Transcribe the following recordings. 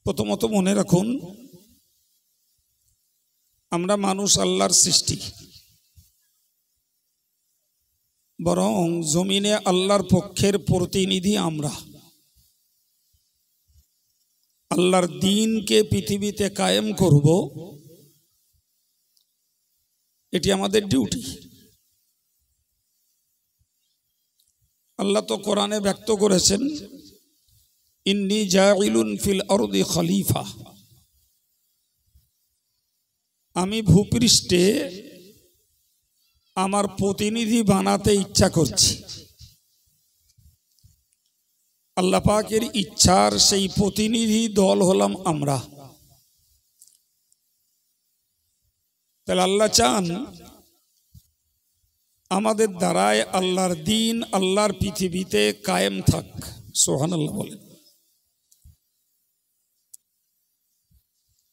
প্রথমত মনে রাখুন, আমরা মানুষ আল্লাহর সৃষ্টি, বরং জমিনে আল্লাহর পক্ষের প্রতিনিধি আমরা। আল্লাহর দ্বীনকে পৃথিবীতে কায়েম করব, এটি আমাদের ডিউটি। আল্লাহ তো কোরআনে ব্যক্ত করেছেন, ইন্নী জাইলুন ফিল আরদি খলিফা, আমি ভূপৃষ্ঠে আমার প্রতিনিধি বানাতে ইচ্ছা করছি। আল্লাহ পাকের ইচ্ছার সেই প্রতিনিধি দল হলাম আমরা। তাহলে আল্লাহ চান আমাদের দ্বারায় আল্লাহর দ্বীন, আল্লাহর পৃথিবীতে কায়েম থাক। সুবহানাল্লাহ বলেন।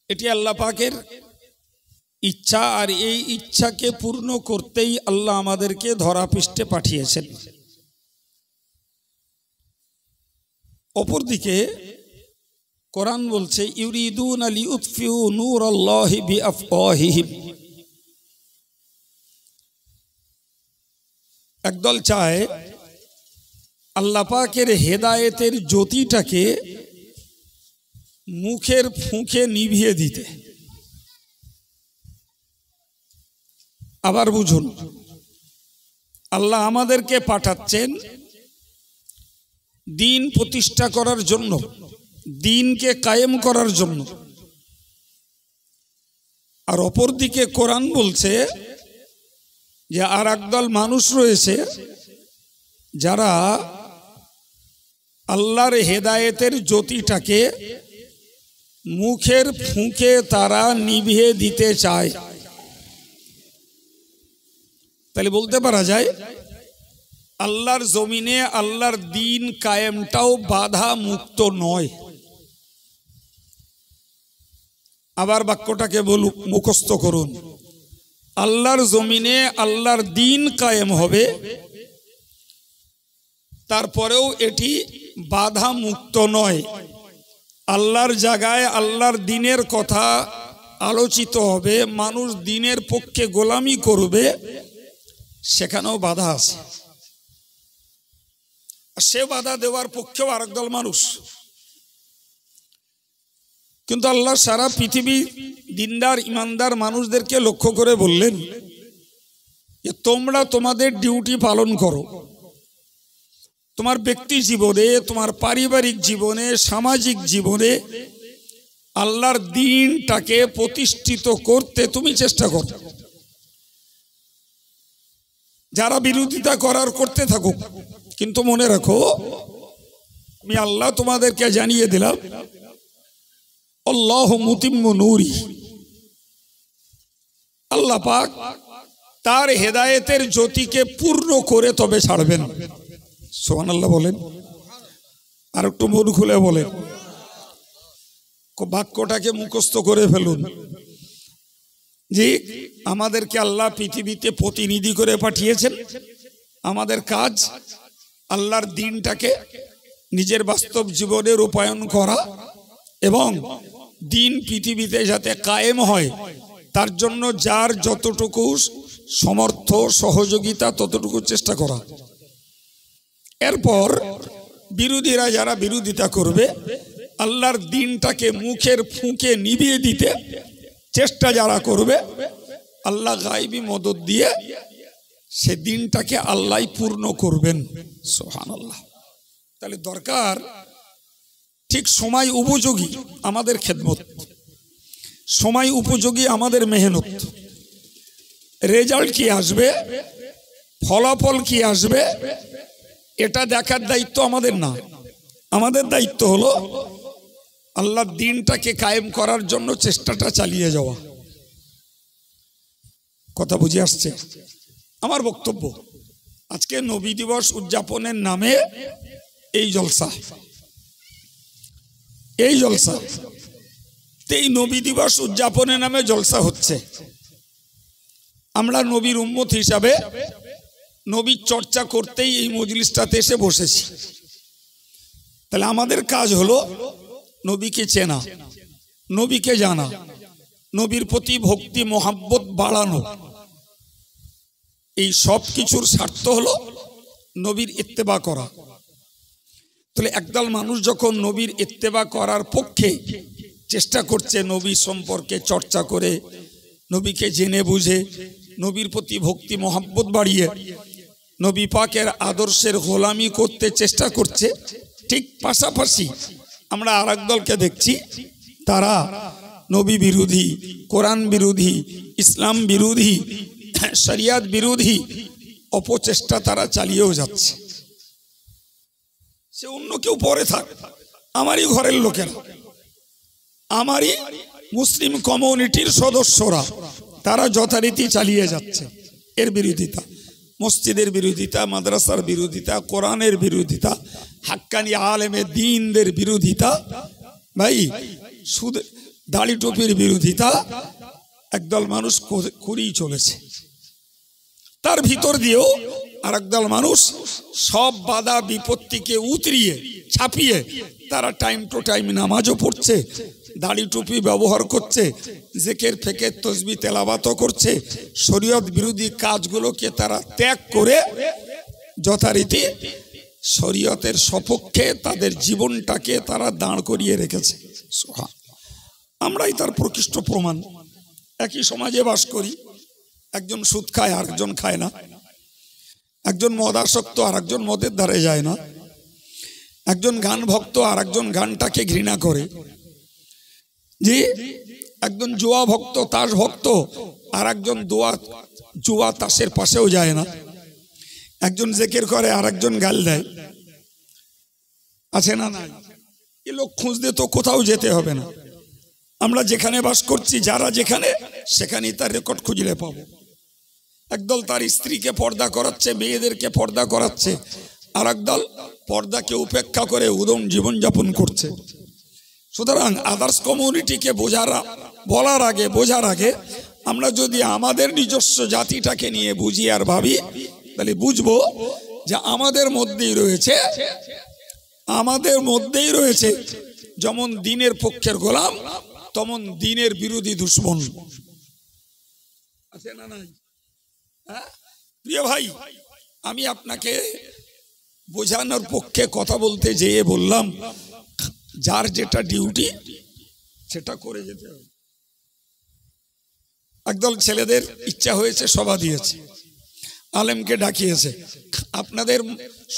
এটি আল্লাহ পাকের ইচ্ছা, আর এই ইচ্ছাকে পূর্ণ করতেই আল্লাহ আমাদেরকে ধরাপৃষ্ঠে পাঠিয়েছেন। অপরদিকে কোরআন বলছে, ইউরিদুনা লিউতফিউ নূরাল্লাহি বিআফওয়াহিহিম, একদল চায় আল্লাহ পাকের হেদায়েতের জ্যোতিটাকে মুখের ফুঁকে নিভিয়ে দিতে। আবার বুঝুন, আল্লাহ আমাদেরকে পাঠাচ্ছেন দ্বীন প্রতিষ্ঠা করার জন্য, দ্বীনকে কায়েম করার জন্য। আর অপরদিকে কোরআন বলছে যে আর একদল মানুষ রয়েছে যারা আল্লাহর হেদায়েতের জ্যোতিটাকে মুখের ফুঁকে তারা নিভিয়ে দিতে চায়। তাহলে বলতে পারা যায় আল্লাহর জমিনে আল্লাহর দ্বীন কায়েমটাও বাধা মুক্ত নয়। আবার বাক্যটাকে বলুন, মুখস্থ করুন। আল্লাহর জমিনে আল্লাহর দ্বীন কায়েম হবে, তারপরেও এটি বাধা মুক্ত নয়। আল্লাহর জায়গায় আল্লাহর দ্বীনের কথা আলোচিত হবে, মানুষ দ্বীনের পক্ষে গোলামি করবে, সেখানেও বাধা আছে। সে বাধা দেওয়ার পক্ষেও আরেকদল মানুষ। কিন্তু আল্লাহ সারা পৃথিবী দিনদার ইমানদার মানুষদেরকে লক্ষ্য করে বললেন যে তোমরা তোমাদের ডিউটি পালন করো। তোমার ব্যক্তি জীবনে, তোমার পারিবারিক জীবনে, সামাজিক জীবনে আল্লাহর দ্বীনটাকে প্রতিষ্ঠিত করতে তুমি চেষ্টা করো। যারা বিরোধিতা করার করতে থাকুক, কিন্তু মনে রাখো, আমি আল্লাহ তোমাদেরকে জানিয়ে দিলাম, আল্লাহু মুতিম্মু নূরি, আল্লাহ পাক তার হেদায়েতের জ্যোতিকে পূর্ণ করে তবে ছাড়বেন। সুবহানাল্লাহ বলেন। আর একটু মন খুলে বলেন, বাক্যটাকে মুখস্থ করে ফেলুন। যে আমাদেরকে আল্লাহ পৃথিবীতে প্রতিনিধি করে পাঠিয়েছেন, আমাদের কাজ আল্লাহর দ্বীনটাকে নিজের বাস্তব জীবনে রূপায়ণ করা এবং দ্বীন পৃথিবীতে যাতে কায়েম হয় তার জন্য যার যতটুকু সমর্থ সহযোগিতা ততটুকু চেষ্টা করা। এরপর বিরোধীরা যারা বিরোধিতা করবে, আল্লাহর দ্বীনটাকে মুখের ফুঁকে নিভিয়ে দিতে চেষ্টা যারা করবে, আল্লাহ গায়বী মদদ দিয়ে সে দিনটাকে আল্লাহ পূর্ণ করবেন। সুবহানাল্লাহ। তাহলে দরকার ঠিক সময় উপযোগী আমাদের খেদমত, সময় উপযোগী আমাদের মেহনত। রেজাল্ট কি আসবে, ফলাফল কি আসবে, এটা দেখার দায়িত্ব আমাদের না। আমাদের দায়িত্ব হলো আল্লাহর দ্বীনটাকে কায়েম করার জন্য চেষ্টাটা চালিয়ে যাওয়া। কথা বুঝে আসছে? আমার বক্তব্য, আজকে নবী দিবস উদযাপনের নামে এই জলসা, এই নবী দিবস উদযাপনের নামে জলসা হচ্ছে। আমরা নবীর উম্মত হিসাবে নবীর চর্চা করতেই এই মজলিসটাতে এসে বসেছি। তাহলে আমাদের কাজ হলো নবীকে চেনা, নবীকে জানা, নবীর প্রতি ভক্তি মোহাব্বত বাড়ানো, এই সব কিছুর স্বার্থ হলো নবীর ইত্তেবা করা। তাহলে একদল মানুষ যখন নবীর ইত্তেবা করার পক্ষে চেষ্টা করছে, নবী সম্পর্কে চর্চা করে, নবীকে জেনে বুঝে, নবীর প্রতি ভক্তি মোহাব্বত বাড়িয়ে নবী পাকের আদর্শের গোলামি করতে চেষ্টা করছে, ঠিক পাশাপাশি আমরা আরেক দলকে দেখছি, তারা নবী বিরোধী, কোরআন বিরোধী, ইসলাম বিরোধী, শরিয়াত বিরোধী অপচেষ্টা তারা চালিয়েও যাচ্ছে। সে অন্য কেউ পরে থাক, আমারই ঘরের লোকেরা, আমারই মুসলিম কমিউনিটির সদস্যরা, তারা যথারীতি চালিয়ে যাচ্ছে এর বিরোধিতা, মসজিদের বিরোধিতা, মাদ্রাসার বিরোধিতা, কোরআনের বিরোধিতা, হাক্কানি আলেমে দ্বীনদের বিরোধিতা, ভাই সুদ দাড়ি টুপির বিরোধিতা একদল মানুষ করেই চলেছে। তার ভিতর দিয়েও আর একদল মানুষ সব বাধা বিপত্তিকে উতরিয়ে ছাপিয়ে তারা টাইম টু টাইম নামাজও পড়ছে, দাড়ি টুপি ব্যবহার করছে, জিকির ফিকির তাসবিহ তেলাওয়াতও করছে, শরীয়ত বিরোধী কাজগুলোকে তারা ত্যাগ করে যথারীতি শরীয়তের সপক্ষে তাদের জীবনটাকে তারা দাঁড় করিয়ে রেখেছে। আমরাই তার প্রকৃষ্ট প্রমাণ। একই সমাজে বাস করি, একজন সুদ খায় আর একজন খায় না, একজন মদাসক্ত আর একজন মদের ধারে যায় না, একজন গান ভক্ত আর একজন গানটাকে ঘৃণা করে, যে একজন জুয়া ভক্ত, তাস ভক্ত আর একজন জুয়া তাসের পাশেও যায় না, একজন জিকির করে আর একজন গাল দেয়, আছে না নাই? এ লোক খুঁজতে তো কোথাও যেতে হবে না, আমরা যেখানে বাস করছি, যারা যেখানে, সেখানেই তার রেকর্ড খুঁজলে পাবো। একদল তার স্ত্রীকে পর্দা করাচ্ছে, মেয়েদেরকে পর্দা করাচ্ছে, আর একদল পর্দাকে উপেক্ষা করে উদম জীবনযাপন করছে। সুতরাং আদার্স কমিউনিটিকে বোঝার আগে আমরা যদি আমাদের নিজস্ব জাতিটাকে নিয়ে বুঝি আর ভাবি, তাহলে বুঝবো যে আমাদের মধ্যেই রয়েছে যেমন দ্বীনের পক্ষের গোলাম, তেমন দ্বীনের বিরোধী দুশমন আছে না নাই? প্রিয় ভাই, আমি আপনাকে বোঝানোর পক্ষে কথা বলতে যেয়ে বললাম, যার যেটা ডিউটি সেটা করে যেতে হবে। একদল ছেলেদের ইচ্ছা হয়েছে, সভা দিয়েছে, আলেমকে ডাকিয়েছে, আপনাদের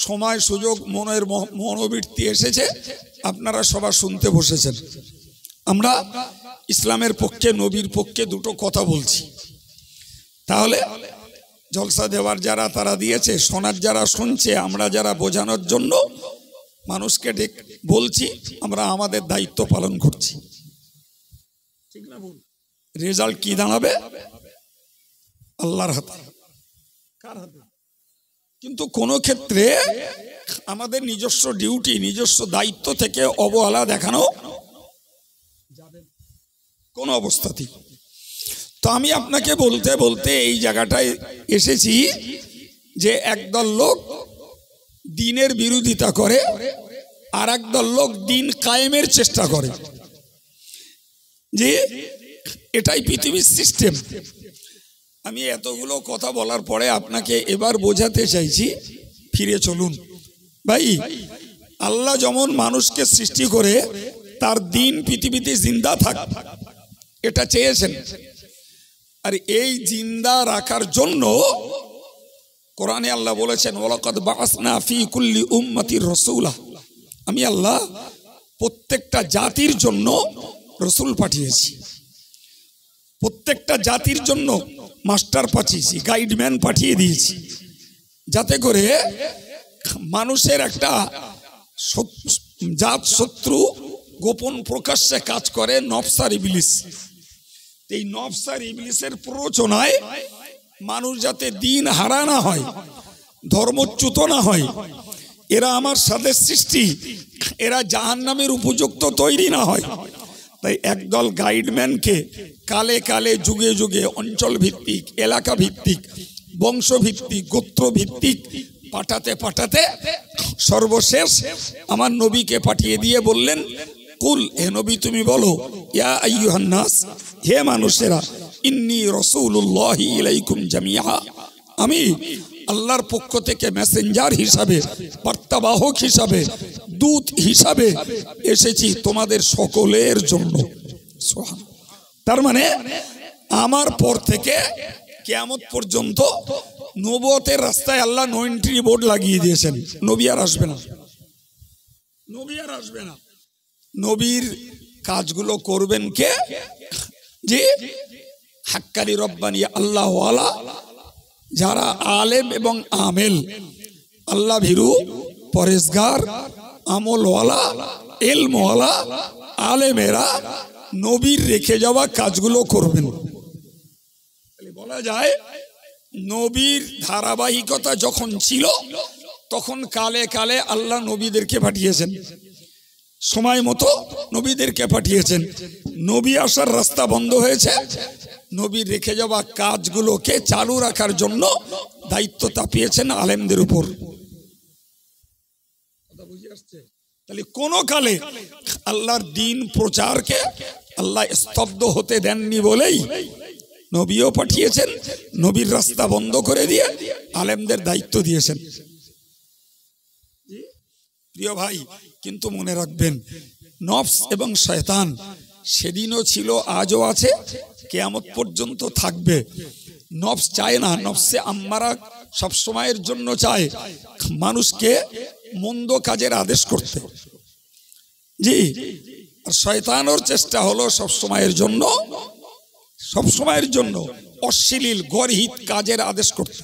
সময় সুযোগ মনের মনোবৃত্তি এসেছে, আপনারা সভা শুনতে বসেছেন। আমরা ইসলামের পক্ষে, নবীর পক্ষে দুটো কথা বলছি। তাহলে জলসা দেওয়ার যারা তারা দিয়েছে, শোনার যারা শুনছে, আমরা যারা বোঝানোর জন্য মানুষকে বলছি, আমরা আমাদের দায়িত্ব পালন করছি, ঠিক না? বল, রেজাল্ট কি দাঁড়াবে? আল্লাহর হাতে, কার হাতে? কিন্তু কোনো ক্ষেত্রে আমাদের নিজস্ব ডিউটি, নিজস্ব দায়িত্ব থেকে অবহেলা দেখানো যাবে কোন অবস্থাতেই। তো আমি আপনাকে বলতে বলতে এই জায়গাটায় এসেছি যে একদল লোক দ্বীনের বিরোধিতা করে, আর একদল লোক দ্বীন কায়েমের চেষ্টা করে, যে এটাই পৃথিবীর সিস্টেম। আমি এতগুলো কথা বলার পরে আপনাকে এবার বোঝাতে চাইছি, ফিরে চলুন ভাই। আল্লাহ যেমন মানুষকে সৃষ্টি করে তার দ্বীন পৃথিবীতে জিন্দা থাক, এটা চেয়েছেন, আর এই জিন্দা রাখার জন্য কোরআনে আল্লাহ বলেছেন, ওয়ালাকাদ বাআসনা ফী কুল্লি উম্মাতির রাসূলা, আমি আল্লাহ প্রত্যেকটা জাতির জন্য রসুল পাঠিয়েছি, প্রত্যেকটা জাতির জন্য মাস্টার পাঠিয়েছি, গাইডম্যান পাঠিয়ে দিয়েছি, যাতে করে মানুষের একটা জাত শত্রু গোপন প্রকাশ্যে কাজ করে, নফসার ইবলিস। এই নফসার ইবলিসের প্ররোচনায় মানুষ যাতে দ্বীন হারা না হয়, ধর্মচ্যুত না হয়, এরা আমার সাথে সৃষ্টি, এরা জাহান্নামের উপযুক্ত তৈরি না হয়, তাই একদল গাইডম্যানকে কালে কালে যুগে যুগে অঞ্চল ভিত্তিক, এলাকা ভিত্তিক, বংশ ভিত্তিক, গোত্র ভিত্তিক পাঠাতে পাঠাতে সর্বশেষ আমার নবীকে পাঠিয়ে দিয়ে বললেন, কুল, হে নবী তুমি বলো, ইয়া আইয়ুহান নাস, হে মানুষেরা, ইন্নী রাসূলুল্লাহি ইলাইকুম জামিআ, আমি আল্লাহর পক্ষ থেকে মেসেঞ্জার হিসাবে, বার্তাবাহক হিসাবে, দূত হিসাবে এসেছি তোমাদের সকলের জন্য। তার মানে আমার পর থেকে কিয়ামত পর্যন্ত নবুয়তের রাস্তায় আল্লাহ নো এন্ট্রি বোর্ড লাগিয়ে দিয়েছেন। নবী আর আসবে না, নবী আর আসবে না। নবীর কাজগুলো করবেন কে? যে হাক্কানি রব্বানি আল্লাহওয়ালা, যারা আলেম এবং আমেল, আল্লাহ ভীরু, পরেজগার, আমলওয়ালা, ইলমওয়ালা আলেমেরা নবীর রেখে যাওয়া কাজগুলো করবেন। বলা যায় নবীর ধারাবাহিকতা যখন ছিল তখন কালে কালে আল্লাহ নবীদেরকে পাঠিয়েছেন, সময় মতো নবীদেরকে পাঠিয়েছেন। নবী আসার রাস্তা বন্ধ হয়েছে, নবীর রেখে যাওয়া কাজগুলোকে চালু রাখার জন্য দায়িত্ব চাপিয়েছেন আলেমদের উপর। তাহলে কোন কালে আল্লাহর দ্বীন প্রচারকে আল্লাহ স্তব্ধ হতে দেননি বলেই নবীও পাঠিয়েছেন, নবীর রাস্তা বন্ধ করে দিয়ে আলেমদের দায়িত্ব দিয়েছেন। প্রিয় ভাই, কিন্তু মনে রাখবেন, নফস এবং শয়তান সেদিনও ছিল, আজও আছে, কিয়ামত পর্যন্ত থাকবে। নফস চায় না, নফসে আম্মারা সব সময়ের জন্য চায় মানুষকে মন্দ কাজের আদেশ করতে। জি, আর শয়তানের চেষ্টা হলো সব সময়ের জন্য অশ্লীল গর্হিত কাজের আদেশ করতে।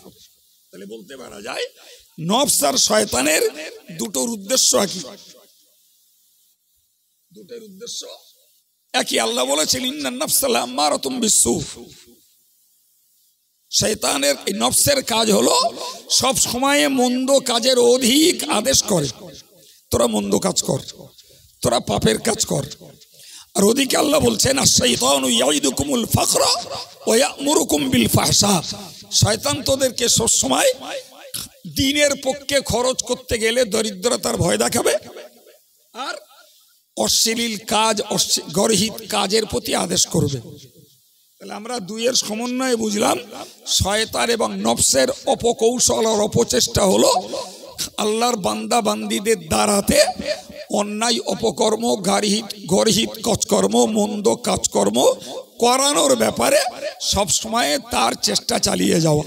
তাহলে বলতে পারা যায় নফস আর শয়তানের দুটোর উদ্দেশ্য একই, দুটোর উদ্দেশ্য একই। আল্লাহ বলেছেন ইন্নান নাফসা লাআম্মারাতুম বিসসু। শয়তানের এই নফসের কাজ হলো সব সময় মন্দ কাজের অধিক আদেশ করে, তোরা মন্দ কাজ কর, তোরা পাপের কাজ কর। আর ওদিকে আল্লাহ বলছেন আশ-শাইতানু ইয়াইদুকুমুল ফাকরা ওয়া ইয়া'মুরুকুম বিল ফাহশা। শয়তান তোদেরকে সব সময় দ্বীনের পক্ষে খরচ করতে গেলে দরিদ্রতার ভয় দেখাবে আর অশ্লীল কাজ, গর্হিত কাজের প্রতি আদেশ করবে। তাহলে আমরা দুইয়ের সমন্বয়ে বুঝলাম শয়তান এবং নফসের অপকৌশল আর অপচেষ্টা হলো আল্লাহর বান্দা বান্দীদের দ্বারাতে অন্যায় অপকর্ম, গর্হিত কাজকর্ম, মন্দ কাজকর্ম করানোর ব্যাপারে সব সময় তার চেষ্টা চালিয়ে যাওয়া।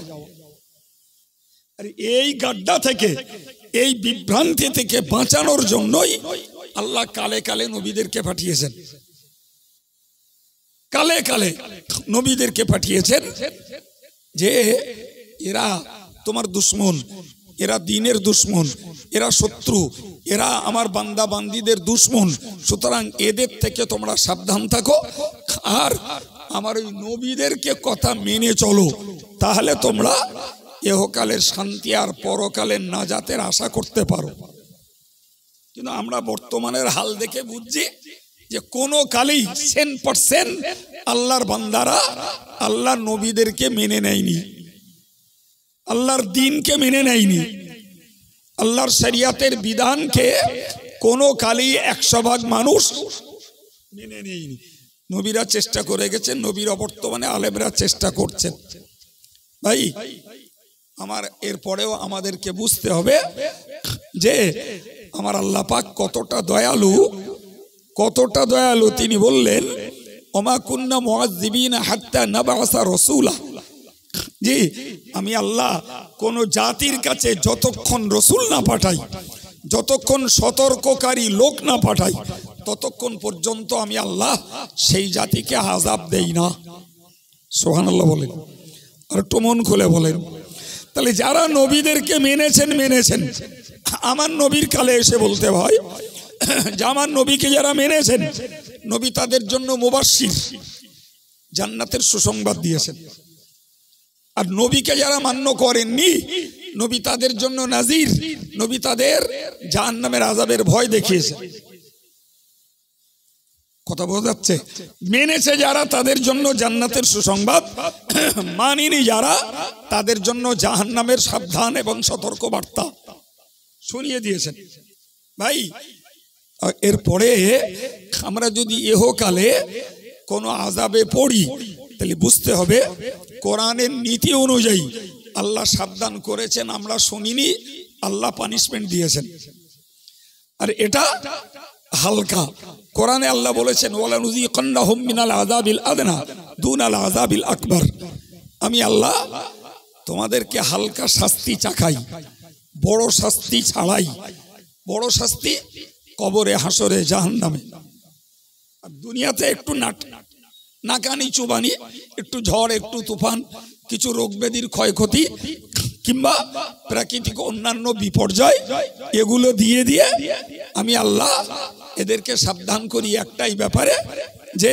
আর এই গাড্ডা থেকে, এই বিভ্রান্তি থেকে বাঁচানোর জন্যই আল্লাহ কালে কালে নবীদেরকে পাঠিয়েছেন, কালে কালে নবীদেরকে পাঠিয়েছেন যে এরা তোমার দুশ্মন, এরা দ্বীনের দুশ্মন, এরা শত্রু, এরা আমার বান্দা বান্দীদের দুশ্মন, সুতরাং এদের থেকে তোমরা সাবধান থাকো আর আমার ওই নবীদেরকে কথা মেনে চলো, তাহলে তোমরা ইহকালের শান্তি আর পরকালের নাজাতের আশা করতে পারো। কিন্তু আমরা বর্তমানের হাল দেখে বুঝছি যে কোনো কালেই 100% আল্লাহর বান্দারা আল্লাহর নবীদেরকে মেনে নেয়নি, আল্লাহর দ্বীনকে মেনে নেয়নি, আল্লাহর শরিয়াতের বিধানকে কোনো কালেই 100% মানুষ মেনে নেয়নি। নবীরা চেষ্টা করে গেছেন, নবীরা বর্তমানে আলেমরা চেষ্টা করছেন। ভাই আমার এরপরেও আমাদেরকে বুঝতে হবে যে আমার আল্লাহ পাক কতটা দয়ালু, কতটা দয়ালু। তিনি বললেন ওমা কুন্না মুআযযিবিনা হাত্তা নাবআসা রাসূলা। জি, আমি আল্লাহ কোন জাতির কাছে যতক্ষণ রসুল না পাঠাই, যতক্ষণ সতর্ককারী লোক না পাঠাই, ততক্ষণ পর্যন্ত আমি আল্লাহ সেই জাতিকে আযাব দেই না। সুবহানাল্লাহ বলেন, আর একটু মন খুলে বলেন। তাহলে যারা নবীদেরকে মেনেছেন, আমার নবীর কালে এসে বলতে হয় যে আমার নবীকে যারা মেনেছেন, নবী তাদের জন্য মুবাশশির, জান্নাতের সুসংবাদ দিয়েছেন। আর নবীকে যারা মান্য করেননি, নবী তাদের জন্য নাজির, নবী তাদের জাহান্নামের আযাবের ভয় দেখিয়েছেন। কথা বোঝা যাচ্ছে? মেনেছে যারা তাদের জন্য জান্নাতের সুসংবাদ, মানেনি যারা তাদের জন্য জাহান্নামের সাবধান এবং সতর্ক বার্তা শুনিয়ে দিয়েছেন। ভাই এরপরে আমরা যদি ইহকালে কোনো আযাবে পড়ি তাহলে বুঝতে হবে কোরআনের নীতি অনুযায়ী আল্লাহ সাবধান করেছেন, আমরা শুনিনি, আল্লাহ পানিশমেন্ট দিয়েছেন। আর এটা হালকা। কোরআনে আল্লাহ বলেছেন ওয়ালানুযীকান্নাহুম মিনাল আযাবিল আদনা দুনাল আযাবিল আকবার, আমি আল্লাহ তোমাদেরকে হালকা শাস্তি চাখাই, বড় শাস্তি ছাড়াই। বড় শাস্তি কবরে, হাসরে, জাহান্নামে। আর দুনিয়াতে একটু নাকানি চুবানি, একটু ঝড়, একটু তুফান, কিছু রোগ ব্যাধির ক্ষয়ক্ষতি কিংবা প্রাকৃতিক অন্যান্য বিপর্যয়, এগুলো দিয়ে দিয়ে আমি আল্লাহ এদেরকে সাবধান করি একটাই ব্যাপারে, যে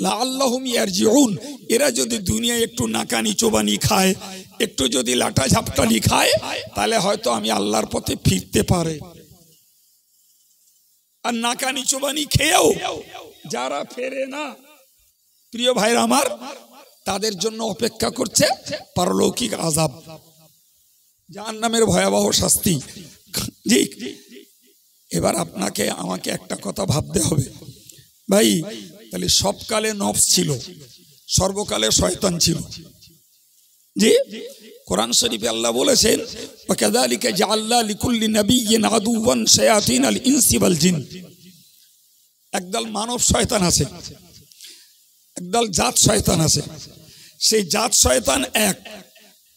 লাআল্লাহুম ইয়ারজিউন, এরা যদি দুনিয়ায় একটু নাকানি চোবানি খায়, একটু যদি লাটা ঝাপটানি খায়, তাহলে হয়তো আমি আল্লাহর পথে ফিরতে পারে। আর নাকানি চোবানি খেয়েও যারা ফেরে না, প্রিয় ভাইরা আমার, তাদের জন্য অপেক্ষা করছে পারলৌকিক আযাব, জাহান্নামের ভয়াবহ শাস্তি। জি, এবার আপনাকে আমাকে একটা কথা ভাবতে হবে ভাই, তাহলে সবকালে নফস ছিল, সর্বকালে শয়তান ছিল। জি, কোরআন শরীফে আল্লাহ বলেছেন ওয়াকাযালিকা জাআলনা লিকুল্লি নাবিয়্যিন আদুওয়ান শায়াতিনাল ইনসি ওয়াল জিন। একদল মানব শয়তান আছে, একদল জাত শয়তান আছে। সেই জাত শয়তান এক,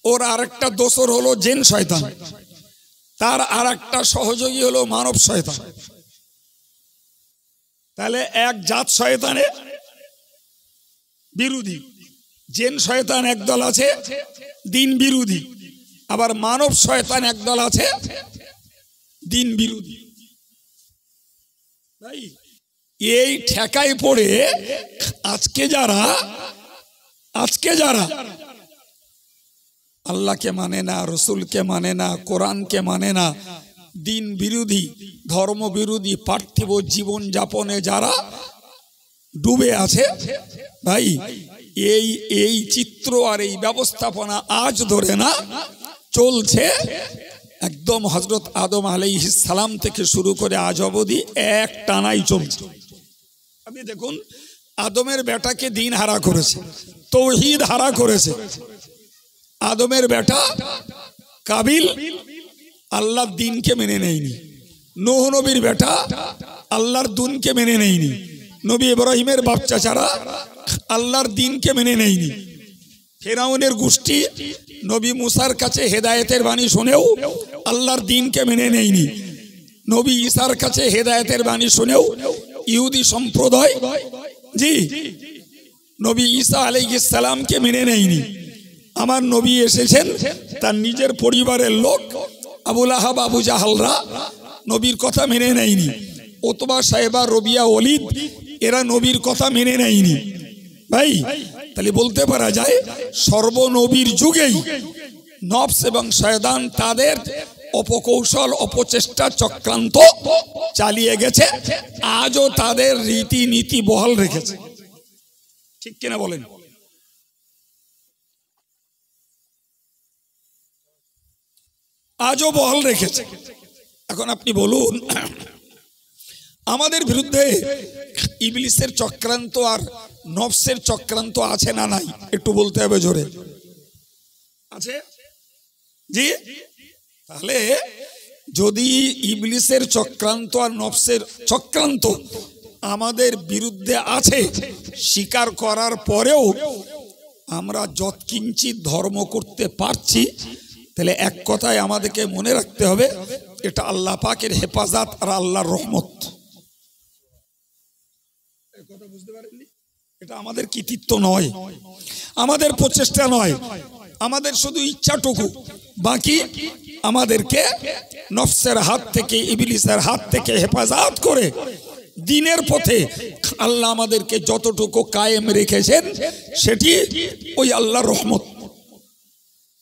ওর আরেকটা দোসর হলো জিন শয়তান, তার আরেকটা সহযোগী হলো মানব শয়তান। তাহলে এক জাত শয়তানের বিরোধী জিন শয়তান একদল আছে দিন বিরোধী, আবার মানব শয়তান একদল আছে দিন বিরোধী। ভাই, এই ঠেকায় পড়ে আজকে যারা আল্লাহকে মানে না, রসুলকে মানে না, কোরআনকে মানে না, দিন বিরোধী, ধর্ম বিরোধী, পার্থিব জীবন যাপনে যারা ডুবে আছে, ভাই এই চিত্র আর এই ব্যবস্থাপনা আজ ধরে না চলছে একদম হযরত আদম আলাইহিস সালাম থেকে শুরু করে আজ অবধি এক টানাই চলছে। আপনি দেখুন, আদমের বেটাকে দিন হারা করেছে, তৌহিদ হারা করেছে। আদমের বেটা কাবিল আল্লাহর দ্বীনকে মেনে নেয়নি, নূহ নবীর বেটা আল্লাহর দ্বীনকে মেনে নেয়নি, নবী ইব্রাহিমের বাচ্চা ছাড়া আল্লাহর দ্বীনকে মেনে নেয়নি। ফেরাউনের গোষ্ঠী নবী মুসার কাছে হেদায়েতের বাণী শুনেও আল্লাহর দ্বীনকে মেনে নেয়নি। নবী ঈসার কাছে হেদায়েতের বাণী শুনেও ইহুদি সম্প্রদায় জি নবী ঈসা আলাইহিস সালামকে মেনে নেয়নি। আমার নবী এসেছেন, তার নিজের পরিবারের লোক আবু লাহাব, আবু জাহালরা নবীর কথা মেনে নেয়নি। ওতবা, সাহেবা, রবিয়া, ওলিদ এরা নবীর কথা মেনে নেয়নি। ভাই, তাহলে বলতে পারা যায় সর্বনবীর যুগেই নফস এবং শয়তান তাদের অপকৌশল, অপচেষ্টা, চক্রান্ত চালিয়ে গেছে, আজও তাদের রীতিনীতি বহাল রেখেছে। ঠিক কিনা বলেন? আজও বহাল রেখেছে। এখন আপনি বলুন, আমাদের বিরুদ্ধে ইবলিসের চক্রান্ত আর নফসের চক্রান্ত আছে না নাই? একটু বলতে হবে জোরে। আছে? জি। তাহলে যদি ইবলিসের চক্রান্ত আর নফসের চক্রান্ত আমাদের বিরুদ্ধে আছে, স্বীকার করার পরেও আমরা যৎকিঞ্চিত ধর্ম করতে পারছি, তাহলে এক কথায় আমাদেরকে মনে রাখতে হবে, এটা আল্লাহ পাকের হেফাজত আর আল্লাহর রহমত। কথা বুঝতে পারেননি? এটা আমাদের কৃতিত্ব নয়, আমাদের প্রচেষ্টা নয়, আমাদের শুধু ইচ্ছাটুকু। বাকি আমাদেরকে নফসের হাত থেকে, ইবলিসের হাত থেকে হেফাজত করে দ্বীনের পথে আল্লাহ আমাদেরকে যতটুকু কায়েম রেখেছেন, সেটি ওই আল্লাহর রহমত।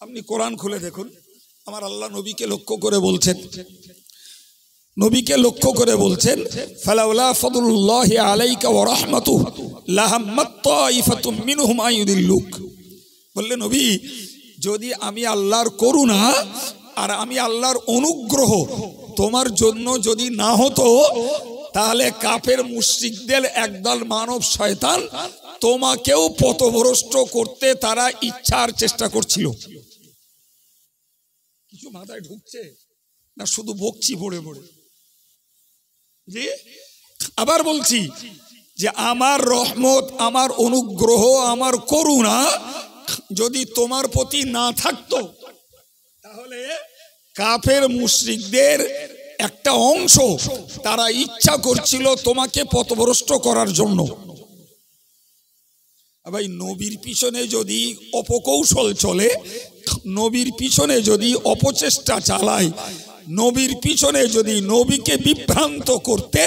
আপনি কোরআন খুলে দেখুন, আমার আল্লাহ নবীকে লক্ষ্য করে বলছেন, নবীকে লক্ষ্য করে বলছেন, ফালাউলা ফাদলুল্লাহি আলাইকা ওয়া রাহমাতুহু লাহাম্মাত তাইফাতুম মিনহুম আইয়ুদিল্লুক। বললে নবী, যদি আমি আল্লাহর করুণা আর আমি আল্লাহর অনুগ্রহ তোমার জন্য যদি না হতো তাহলে কাফের মুশরিকদের একদল মানব শয়তান তোমাকেও পথভ্রষ্ট করতে তারা ইচ্ছার চেষ্টা করছিল। কিছু মাথায় ঢুকছে না? শুধু বকছি পড়ে পড়ে। জি, আবার বলছি যে আমার রহমত, আমার অনুগ্রহ, আমার করুণা যদি তোমার প্রতি না থাকতো তাহলে কাফের মুশরিকদের একটা অংশ তারা ইচ্ছা করছিল তোমাকে পথভ্রষ্ট করার জন্য। ভাই, নবীর পিছনে যদি অপকৌশল চলে, নবীর পিছনে যদি অপচেষ্টা চালায়, নবীর পিছনে যদি নবীকে বিভ্রান্ত করতে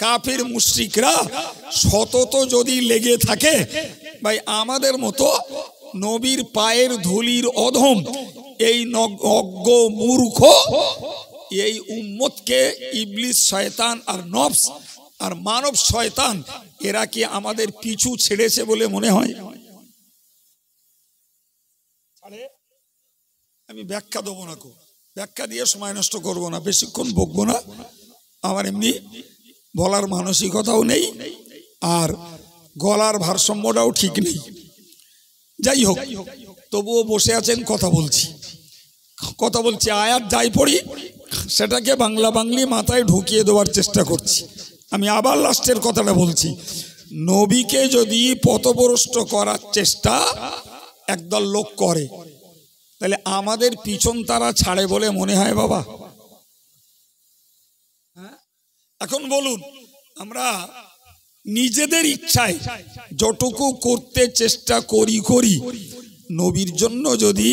কাফের মুশরিকরা সতত যদি লেগে থাকে, ভাই আমাদের মতো নবীর পায়ের ধুলির অধম এই অজ্ঞ মূর্খ এই উম্মতকে ইবলিস শয়তান আর নফস আর মানব শয়তান এরা কি আমাদের পিছু ছেড়েছে বলে মনে হয়? আমি ব্যাখ্যা দেবো না, ব্যাখ্যা দিয়ে সময় নষ্ট করবো না, বেশিক্ষণ বকবো না। আমার এমনি বলার মানসিকতাও নেই আর গলার ভারসাম্যটাও ঠিক নেই। যাই হোক, তবুও বসে আছেন, কথা বলছি আয়াত যাই পড়ি সেটাকে বাংলা বাংলি মাথায় ঢুকিয়ে দেওয়ার চেষ্টা করছি। আমি আবার লাস্টের কথাটা বলছি, নবীকে যদি পথভ্রষ্ট করার চেষ্টা একদল লোক করে তাহলে আমাদের পিছন তারা ছাড়ে বলে মনে হয় বাবা? এখন বলুন, আমরা নিজেদের ইচ্ছায় যতটুকু করতে চেষ্টা করি নবীর জন্য যদি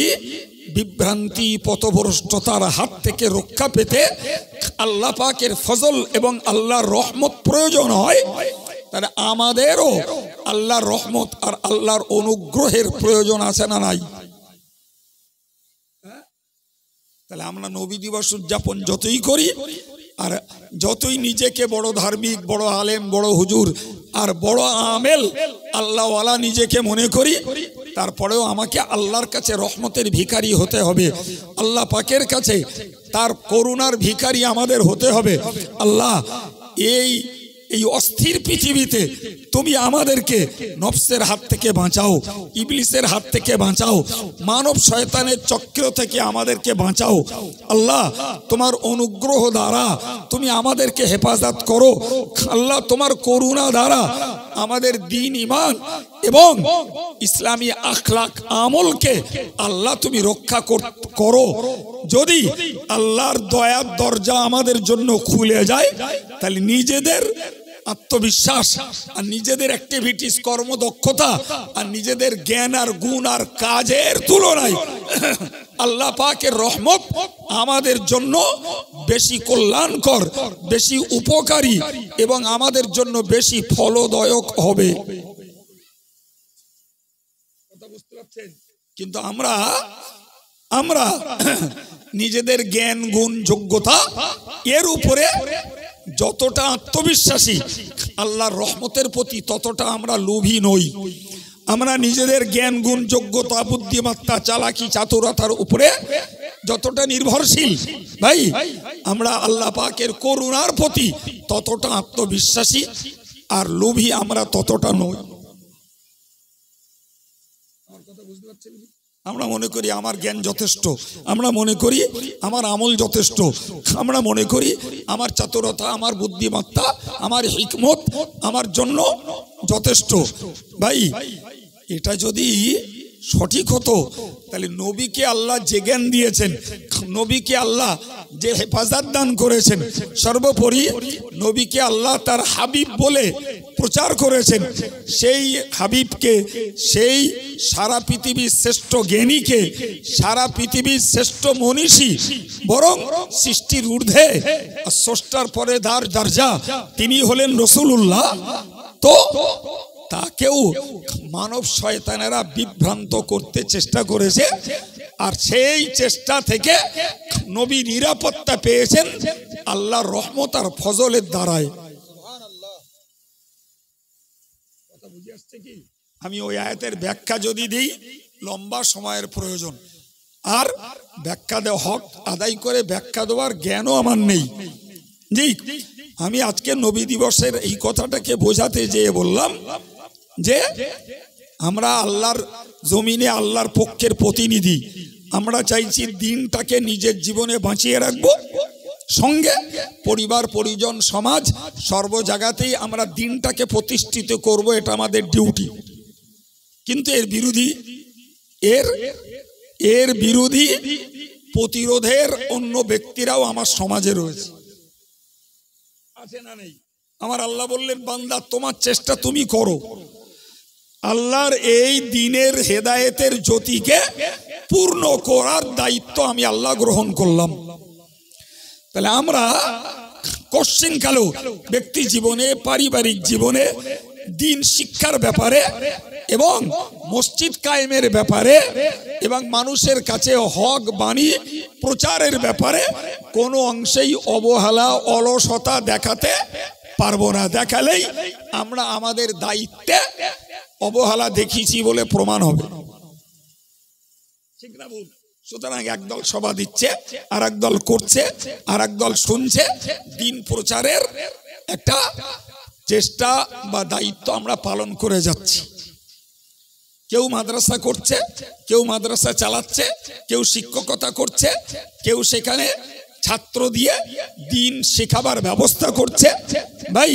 বিভ্রান্তি পথভ্রষ্টতার হাত থেকে রক্ষা পেতে আল্লাহ পাকের ফজল এবং আল্লাহর রহমত প্রয়োজন হয়, তাহলে আমাদেরও আল্লাহর রহমত আর আল্লাহর অনুগ্রহের প্রয়োজন আছে না নাই? তাহলে আমরা নবী দিবস উদযাপন যতই করি আর যতই নিজেকে বড় ধার্মিক, বড় আলেম, বড় হুজুর আর বড় আমেল আল্লাহওয়ালা নিজেকে মনে করি, তারপরেও আমাকে আল্লাহর কাছে রহমতের ভিখারি হতে হবে, আল্লাহ পাকের কাছে তার করুণার ভিখারি আমাদের হতে হবে। আল্লাহ, এই অস্থির পৃথিবীতে তুমি আমাদেরকে নফসের হাত থেকে বাঁচাও, ইবলিসের হাত থেকে বাঁচাও, মানব শয়তানের চক্র থেকে আমাদেরকে বাঁচাও। আল্লাহ, তোমার অনুগ্রহ দ্বারা তুমি আমাদেরকে হেফাজত করো। আল্লাহ, তোমার করুণা দ্বারা আমাদের দ্বীন, ঈমান এবং ইসলামী আখলাক আমলকে আল্লাহ তুমি রক্ষা করো। যদি আল্লাহর দয়ার দরজা আমাদের জন্য খুলে যায় তাহলে নিজেদের আত্মবিশ্বাস আর নিজেদের অ্যাক্টিভিটিস, কর্মদক্ষতা আর নিজেদের জ্ঞান আর গুণ আর কাজের তুলনায় আল্লাহ পাকের রহমত আমাদের জন্য বেশি কল্যাণকর, বেশি উপকারী এবং আমাদের জন্য বেশি ফলদায়ক হবে। কিন্তু আমরা নিজেদের জ্ঞান, গুণ, যোগ্যতা এর উপরে যতটা আত্মবিশ্বাসী, আল্লাহর রহমতের প্রতি ততটা আমরা লোভী নই। আমরা নিজেদের জ্ঞান, গুণ, যোগ্যতা, বুদ্ধিমত্তা, চালাকি, চাতুরতার উপরে যতটা নির্ভরশীল, ভাই আমরা আল্লাহ পাকের করুণার প্রতি ততটা আত্মবিশ্বাসী আর লোভী আমরা ততটা নই। আমার কথা বুঝতে পারছেন? আমরা মনে করি আমার জ্ঞান যথেষ্ট, আমরা মনে করি আমার আমল যথেষ্ট, আমরা মনে করি আমার চাতুরতা, আমার বুদ্ধিমত্তা, আমার হিকমত আমার জন্য যথেষ্ট। ভাই, এটা যদি সঠিক হতো তাহলে নবীকে আল্লাহ যে জ্ঞান দিয়েছেন, নবীকে আল্লাহ যে হেফাজত দান করেছেন, সর্বোপরি নবীকে আল্লাহ তার হাবিব বলে প্রচার করেছেন, সেই হাবিবকে, সেই সারা পৃথিবীর শ্রেষ্ঠ জ্ঞানীকে, সারা পৃথিবীর শ্রেষ্ঠ মনীষী, বরং সৃষ্টির ঊর্ধ্বে স্রষ্টার পরে দরজা তিনি হলেন রাসূলুল্লাহ, তো তাকেও মানব শয়তানেরা বিভ্রান্ত করতে চেষ্টা করেছে। আর সেই চেষ্টা থেকে নবী নিরাপত্তা পেয়েছেন আল্লাহর রহমত আর ফজলের দ্বারায়। কথা বুঝে আসছে কি? আমি ওই আয়াতের ব্যাখ্যা যদি দিই লম্বা সময়ের প্রয়োজন। আর ব্যাখ্যা দেওয়া হক আদায় করে ব্যাখ্যা দেওয়ার জ্ঞানও আমার নেই। জি, আমি আজকে নবী দিবসের এই কথাটাকে বোঝাতে যেয়ে বললাম যে আমরা আল্লাহর জমিনে আল্লাহর পক্ষের প্রতিনিধি। আমরা চাইছি দিনটাকে নিজের জীবনে বাঁচিয়ে রাখবো, সঙ্গে পরিবার পরিজন সমাজ সর্ব জায়গাতেই আমরা দিনটাকে প্রতিষ্ঠিত করব, এটা আমাদের ডিউটি। কিন্তু এর বিরোধী প্রতিরোধের অন্য ব্যক্তিরাও আমার সমাজে রয়েছে, আছে না নেই? আমার আল্লাহ বললেন, বান্দা তোমার চেষ্টা তুমি করো, আল্লাহর এই দিনের হেদায়েতের জ্যোতিকে পূর্ণ করার দায়িত্ব আমি আল্লাহ গ্রহণ করলাম। তাহলে আমরা কোশ্চিনকালেও ব্যক্তি জীবনে, পারিবারিক জীবনে, দিন শিক্ষার ব্যাপারে এবং মসজিদ কায়েমের ব্যাপারে এবং মানুষের কাছে হক বাণী প্রচারের ব্যাপারে কোনো অংশেই অবহেলা অলসতা দেখাতে পারবো না। দেখালেই আমরা আমাদের দায়িত্বে অবহেলা দেখিয়েছি বলে প্রমাণ হবে, ঠিক না বল? সুতরাং একদল সভা দিচ্ছে, আর একদল করছে, আর একদল শুনছে। দিন প্রচারের একটা চেষ্টা বা দায়িত্ব আমরা পালন করে যাচ্ছি। কেউ মাদ্রাসা করছে, কেউ মাদ্রাসা চালাচ্ছে, কেউ শিক্ষকতা করছে, কেউ সেখানে ছাত্র দিয়ে দিন শেখাবার ব্যবস্থা করছে। ভাই,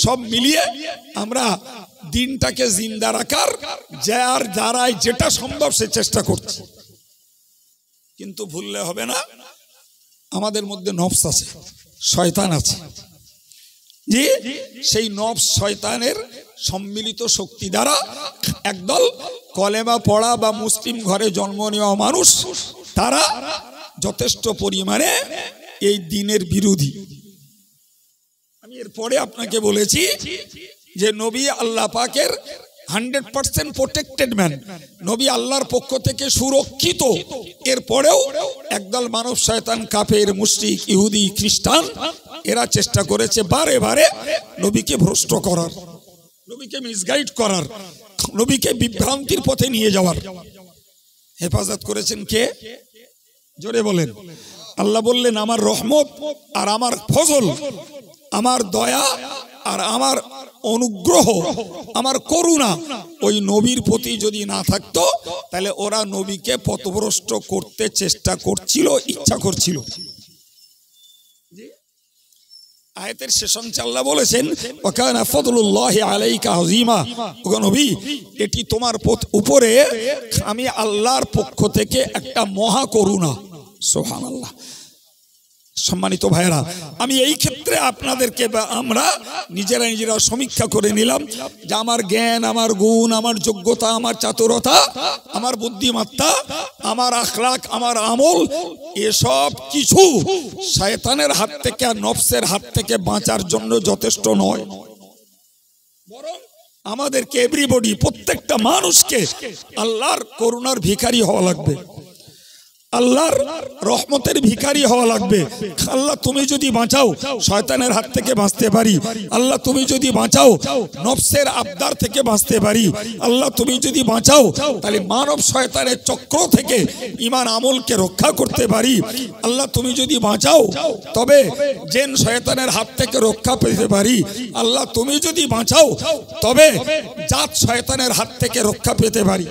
সব মিলিয়ে আমরা দিনটাকে জিন্দা রাখার যার দ্বারাই যেটা সম্ভব সে চেষ্টা করছে। কিন্তু ভুললে হবে না, আমাদের মধ্যে নফস আছে, শয়তান আছে। জি, সেই নফস শয়তানের সম্মিলিত শক্তি দ্বারা একদল কলেমা পড়া বা মুসলিম ঘরে জন্ম নেওয়া মানুষ, তারা যথেষ্ট পরিমাণে এই দিনের বিরোধী। আমি এরপরে আপনাকে বলেছি যে নবী আল্লাহ পাকের 100% প্রোটেক্টেড ম্যান, নবী আল্লাহর পক্ষ থেকে সুরক্ষিত। এরপরেও একদল মানব শয়তান, কাফের, মুশরিক, ইহুদি, খ্রিস্টান, এরা চেষ্টা করেছে বারে বারে নবীকে ভ্রষ্ট করার, নবীকে মিসগাইড করার, নবীকে বিভ্রান্তির পথে নিয়ে যাওয়ার। হেফাজত করেছেন কে? জোরে বলেন। আল্লাহ বললেন, আমার রহমত আর আমার ফজল, আমার দয়া আর আমার অনুগ্রহ, আমার করুণা ওই নবীর প্রতি যদি না থাকতো, তাহলে ওরা নবীকে পথভ্রষ্ট করতে চেষ্টা করছিল, ইচ্ছা করছিল। আয়াতের শেষ অংশে আল্লাহ বলেছেন, ওয়াকানা ফাদলুল্লাহি আলাইকা আযীমা, ও নবী, এটি তোমার উপরে আমি আল্লাহর পক্ষ থেকে একটা মহা করুণা। সুবহানাল্লাহ। সম্মানিত ভাইরা, আমি এই ক্ষেত্রে আপনাদেরকে বা আমরা নিজেরা সমীক্ষা করে নিলাম যে আমার জ্ঞান, আমার গুণ, আমার যোগ্যতা, আমার চাতুরতা, আমার বুদ্ধিমত্তা, আমার আখলাক, আমার আমল, এসব কিছু শয়তানের হাত থেকে আর নফসের হাত থেকে বাঁচার জন্য যথেষ্ট নয়। বরং আমাদেরকে এভরিবডি, প্রত্যেকটা মানুষকে আল্লাহর করুণার ভিখারি হওয়া লাগবে, আল্লাহর রহমতের ভিখারি হওয়া লাগবে। আল্লাহ তুমি যদি বাঁচাও, শয়তানের হাত থেকে বাঁচতে পারি। আল্লাহ তুমি যদি বাঁচাও, নফসের আবদার থেকে বাঁচতে পারি। আল্লাহ তুমি যদি বাঁচাও, তাহলে মানব শয়তানের চক্র থেকে ঈমান আমলকে রক্ষা করতে পারি। আল্লাহ তুমি যদি বাঁচাও, তবে জিন শয়তানের হাত থেকে রক্ষা পেতে পারি। আল্লাহ তুমি যদি বাঁচাও, তবে জাত শয়তানের হাত থেকে রক্ষা পেতে পারি।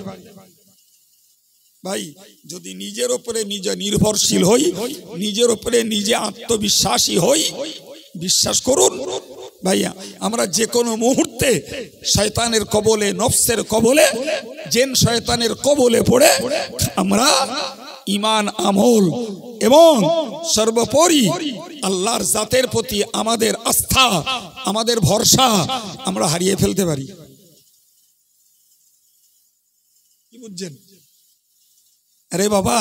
ভাই, যদি নিজের উপরে নিজে নির্ভরশীল হই, নিজের উপরে নিজে আত্মবিশ্বাসী হই, বিশ্বাস করুন ভাইয়া, আমরা যে কোনো মুহূর্তে শয়তানের কবলে, নফসের কবলে, জিন শয়তানের কবলে পড়ে আমরা ঈমান আমল এবং সর্বোপরি আল্লাহর জাতের প্রতি আমাদের আস্থা, আমাদের ভরসা আমরা হারিয়ে ফেলতে পারি। কি বুঝছেন? আরে বাবা,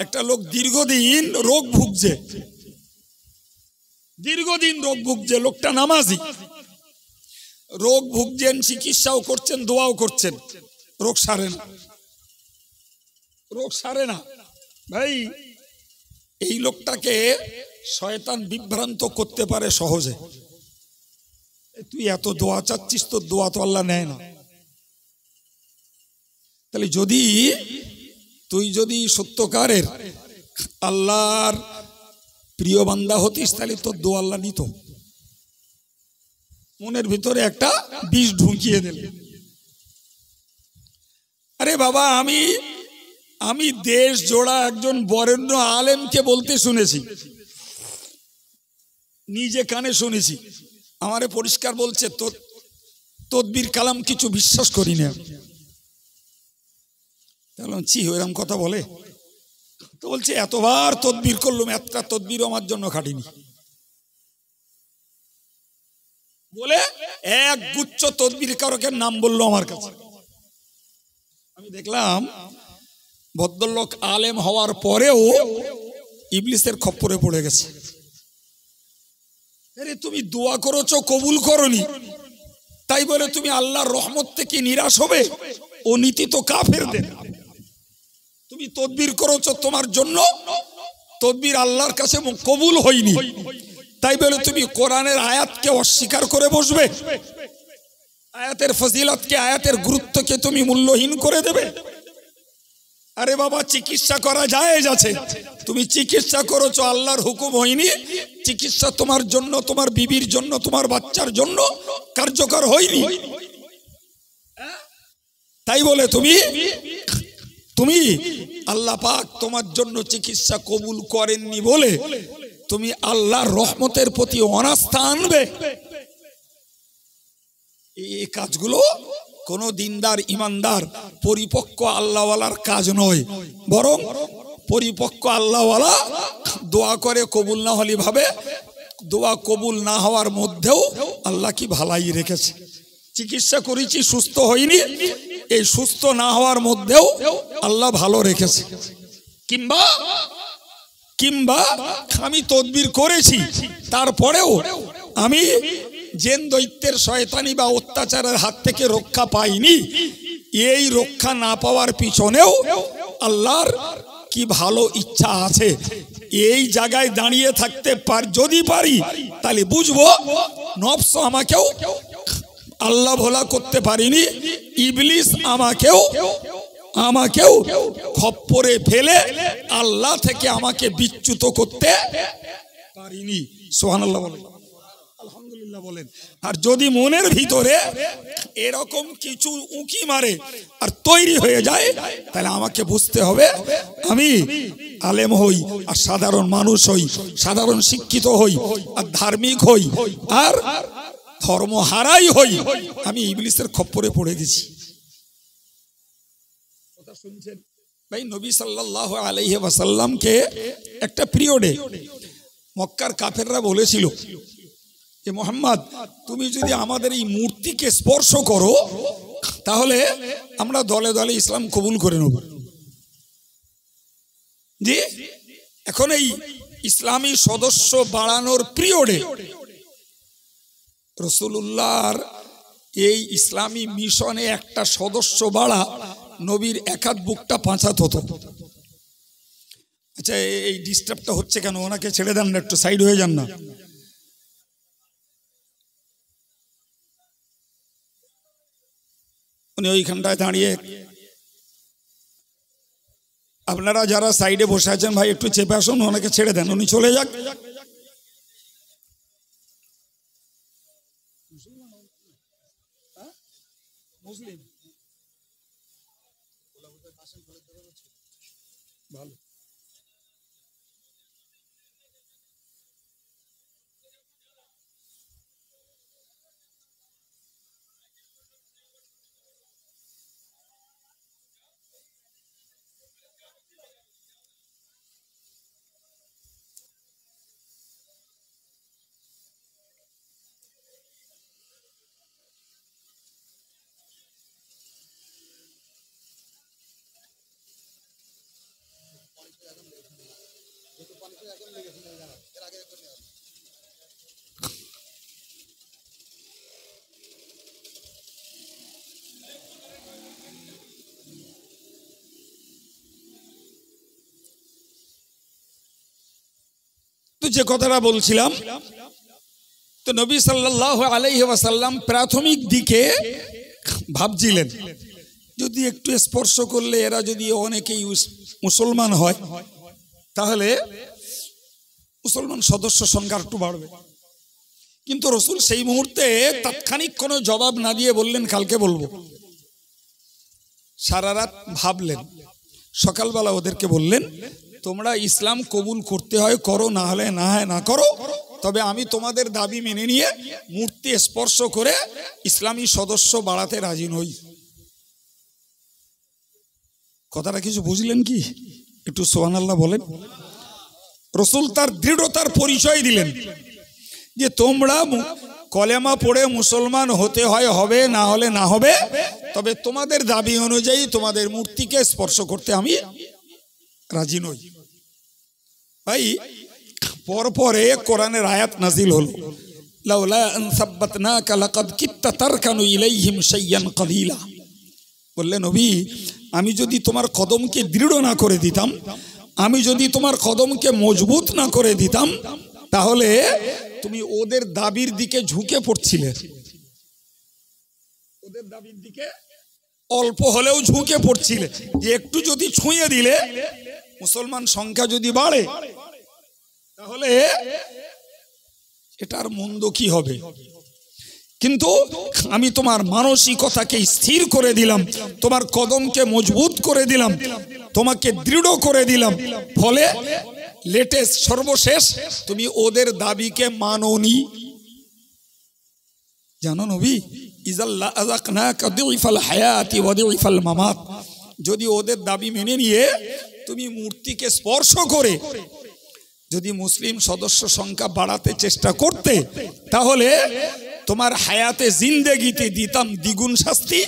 একটা লোক দীর্ঘদিন রোগ ভুগছে, লোকটা নামাজি, রোগ ভুগছেন, চিকিৎসাও করছেন, দোয়াও করছেন, রোগ সারে না। ভাই, এই লোকটাকে শয়তান বিভ্রান্ত করতে পারে সহজে। তুই এত দোয়া চাচ্ছিস, তোর দোয়া তো আল্লাহ নেয় না। তাহলে যদি তুই যদি সত্যকারের আল্লাহর প্রিয় বান্দা হতিস তাহলে তোর দোয়া আল্লাহ নিত। মনের ভিতরে একটা বিষ ঢুকিয়ে দিল। আরে বাবা, আমি দেশ জোড়া একজন বরেণ্য আলেমকে বলতে শুনেছি, নিজে কানে শুনেছি, আমারে পরিষ্কার বলছে তদবির কালাম কিছু বিশ্বাস করি না। চি এরকম কথা বলে? তো বলছে এতবার তদবির করলাম, একটা তদবির আমার জন্য খাটিনি বলে এক গুচ্ছ তদবির কারকের নাম বললো আমার কাছে। আমি দেখলাম ভদ্রলোক আলেম হওয়ার পরেও ইবলিসের খপ্পরে পড়ে গেছে। আরে তুমি দোয়া করেছো, কবুল করনি, তাই বলে তুমি আল্লাহর রহমত থেকে নিরাশ হবে? ও নীতি তো কাফেরদের। তুমি তদবির করেছো, তোমার জন্য তদবির আল্লাহর কাছে কবুল হয়নি, তাই বলে তুমি কোরআনের আয়াতকে অস্বীকার করে বসবে? আয়াতের ফজিলতকে, আয়াতের গুরুত্বকে তুমি মূল্যহীন করে দেবে? আরে বাবা, চিকিৎসা করা জায়েজ আছে, তুমি চিকিৎসা করেছো, আল্লাহর হুকুম হয়নি, চিকিৎসা তোমার জন্য, তোমার বিবির জন্য, তোমার বাচ্চার জন্য কার্যকর হয়নি, তাই বলে তুমি আল্লাহ পাক তোমার জন্য চিকিৎসা কবুল করেননি বলে তুমি আল্লাহর রহমতের প্রতি অনাস্থা আনবে? এই কাজগুলো কোন দিনদার, ইমানদার, পরিপক্ক আল্লাহওয়ালার কাজ নয়। বরং পরিপক্ক আল্লাহওয়ালা দোয়া করে, কবুল না হলে ভাবে দোয়া কবুল না হওয়ার মধ্যেও আল্লাহ কি ভালাই রেখেছে। চিকিৎসা করেছি, সুস্থ হয়নি, এই সুস্থ না হওয়ার মধ্যেও আল্লাহ ভালো রেখেছে। কিংবা আমি তদবির করেছি, তারপরেও আমি জেন দৈত্যের শয়তানি বা অত্যাচারের হাত থেকে রক্ষা পাইনি, এই রক্ষা না পাওয়ার পিছনেও আল্লাহর কি ভালো ইচ্ছা আছে। এই জায়গায় দাঁড়িয়ে থাকতে যদি পারি, তাহলে বুঝবো নফস আমাকেও আল্লাহ ভোলা করতে পারিনি, ইবলিস আমাকেও খপ্পরে ফেলে আল্লাহ থেকে আমাকে বিচ্যুত করতে পারিনি। সুবহানাল্লাহ বলেন, আলহামদুলিল্লাহ বলেন। আর যদি মনের ভিতরে এরকম কিছু উঁকি মারে আর তৈরি হয়ে যায়, তাহলে আমাকে বুঝতে হবে আমি আলেম হই আর সাধারণ মানুষ হই, সাধারণ শিক্ষিত হই আর ধার্মিক হই আর ধর্ম হারাই হই, আমি ইবলিসের খপ্পরে পড়ে গেছি। কথা শুনছেন ভাই? নবী সাল্লাল্লাহু আলাইহি ওয়াসাল্লামকে একটা পিরিয়ডে মক্কার কাফেররা বলেছিল, যে মুহাম্মদ, তুমি যদি আমাদের এই মূর্তিকে স্পর্শ করো তাহলে আমরা দলে দলে ইসলাম কবুল করে নেব। জি, এখন এই ইসলামী সদস্য বাড়ানোর পিরিয়ডে রাসূলুল্লাহর এই ইসলামী মিশনে একটা সদস্য বাড়া নবীর একাত বুকটা পাঁচাত হতো। আচ্ছা, এই ডিস্টার্বটা হচ্ছে কেন? ওনাকে ছেড়ে দেন না, একটু সাইড হয়ে যান না। উনি ওইখানটায় দাঁড়িয়ে, আপনারা যারা সাইডে বসে আছেন ভাই একটু চেপে আসুন, ওনাকে ছেড়ে দেন, উনি চলে যাক। মুসলিম ভালো। যে কথাটা বলছিলাম, তো নবী সাল্লাল্লাহু আলাইহি ওয়াসাল্লাম প্রাথমিক দিকে ভাবছিলেন যদি একটু স্পর্শ করলে এরা যদি অনেকেই মুসলমান হয় তাহলে মুসলমান সদস্য সংখ্যা একটু বাড়বে। কিন্তু রসুল সেই মুহূর্তে তাৎক্ষণিক কোনো জবাব না দিয়ে বললেন কালকে বলবো। সারা রাত ভাবলেন, সকালবেলা ওদেরকে বললেন তোমরা ইসলাম কবুল করতে হয় করো, না হলে না হয় না করো, তবে আমি তোমাদের দাবি মেনে নিয়ে মূর্তি স্পর্শ করে ইসলামী সদস্য বাড়াতে রাজি নই। কথাটা কিছু বুঝলেন কি? একটু সুবহানাল্লাহ বলেন। রসুল তার দৃঢ়তার পরিচয় দিলেন যে তোমরা কলেমা পড়ে মুসলমান হতে হয় হবে, না হলে না হবে, তবে তোমাদের দাবি অনুযায়ী তোমাদের মূর্তিকে স্পর্শ করতে আমি রাজি নই। ভাই পরপরে কোরআনের আয়াত নাজিল হলো, লাউলা আন সাব্বাতনাকা লাকাদ কিত্তা তারকানু ইলাইহিম শাইয়ান কালিলা। বললেন নবী, আমি যদি তোমার কদমকে দৃঢ় না করে দিতাম, আমি যদি তোমার কদমকে মজবুত না করে দিতাম, তাহলে তুমি ওদের দাবির দিকে ঝুঁকে পড়ছিলে, ওদের দাবির দিকে অল্প হলেও ঝুঁকে পড়ছিলে যে একটু যদি ছুঁয়ে দিলে মুসলমান সংখ্যা যদি বাড়ে তাহলে এটার মন্দ কি হবে। কিন্তু আমি তোমার মানসিকতাকে স্থির করে দিলাম, তোমার কদমকে মজবুত করে দিলাম, তোমাকে দৃঢ় করে দিলাম, ফলে লেটেস্ট সর্বশেষ তুমি ওদের দাবিকে মানোনি। জানো নবী, ইজাল্লা আযাকনাকা দিফাল হায়াতি ওয়া দিফাল মামাত, যদি ওদের দাবি মেনে নিয়ে তুমি মূর্তিকে স্পর্শ করে যদি মুসলিম সদস্য সংখ্যা বাড়াতে চেষ্টা করতে, তাহলে তোমার হায়াতে জিন্দেগিতে দিতাম দ্বিগুণ শাস্তি,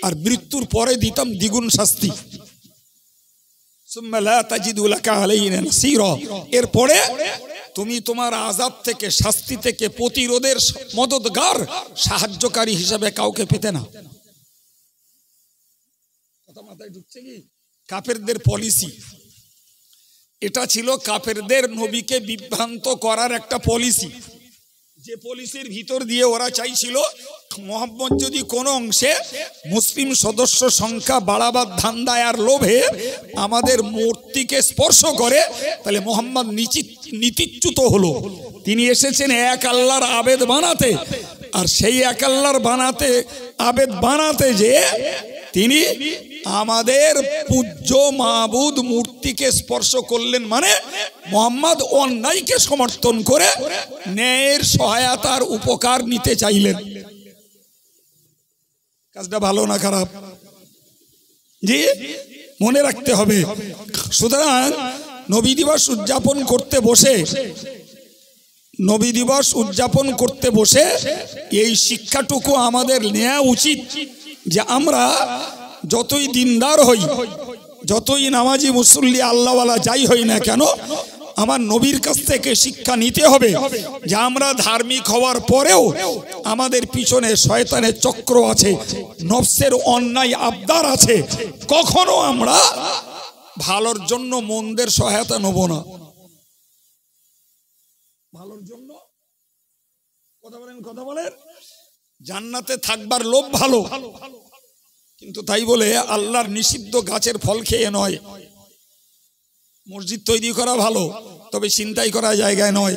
আর মৃত্যুর পরে দিতাম দ্বিগুণ শাস্তি। সুম্মা লা তাজিদু লাকা আলাইনা নাসীরা, এরপরে তুমি তোমার আযাব থেকে, শাস্তি থেকে প্রতিরোধের মদদগার, সাহায্যকারী হিসেবে কাউকে পেতে না। কথা মাথায় ঢুকছে কি? কাফেরদের পলিসি এটা ছিল, কাফেরদের নবীকে বিভ্রান্ত করার একটা পলিসি, যে পলিসির ভিতর দিয়ে ওরা চাইছিল মুহাম্মদ যদি কোনো অংশে মুসলিম সদস্য সংখ্যা বাড়াবার ধান্দায় আর লোভে আমাদের মূর্তিকে স্পর্শ করে, তাহলে মুহাম্মদ নীতিচ্যুত হলো। তিনি এসেছেন এক আল্লাহর আবেদ বানাতে, আর সেই এক আল্লাহর আবেদ বানাতে যে তিনি আমাদের পূজ্য মাবুদ মূর্তিকে স্পর্শ করলেন, মানে মুহাম্মদ অন্যায়কে সমর্থন করে ন্যায়ের সহায়তার উপকার নিতে চাইলেন। কাজটা ভালো না খারাপ? জি, মনে রাখতে হবে। সুতরাং নবী দিবস উদযাপন করতে বসে এই শিক্ষাটুকু আমাদের নেওয়া উচিত যে আমরা যতই দিনদার হই, যতই নামাজি মুসল্লি আল্লাহওয়ালা যাই হই না কেন, আমার নবীর কাছ থেকে শিক্ষা নিতে হবে যে আমরা ধার্মিক হওয়ার পরেও আমাদের পিছনে শয়তানের চক্র আছে, নফসের অন্যায় আবদার আছে। কখনো আমরা ভালোর জন্য মন্দের সহায়তা নেব না। ভালোর জন্য কথা বলেন, জান্নাতে থাকবার লোভ ভালো, কিন্তু তাই বলে আল্লাহর নিষিদ্ধ গাছের ফল খেয়ে নয়। মসজিদ তৈরি করা ভালো, তবে ছিনতাই করা জায়গায় নয়।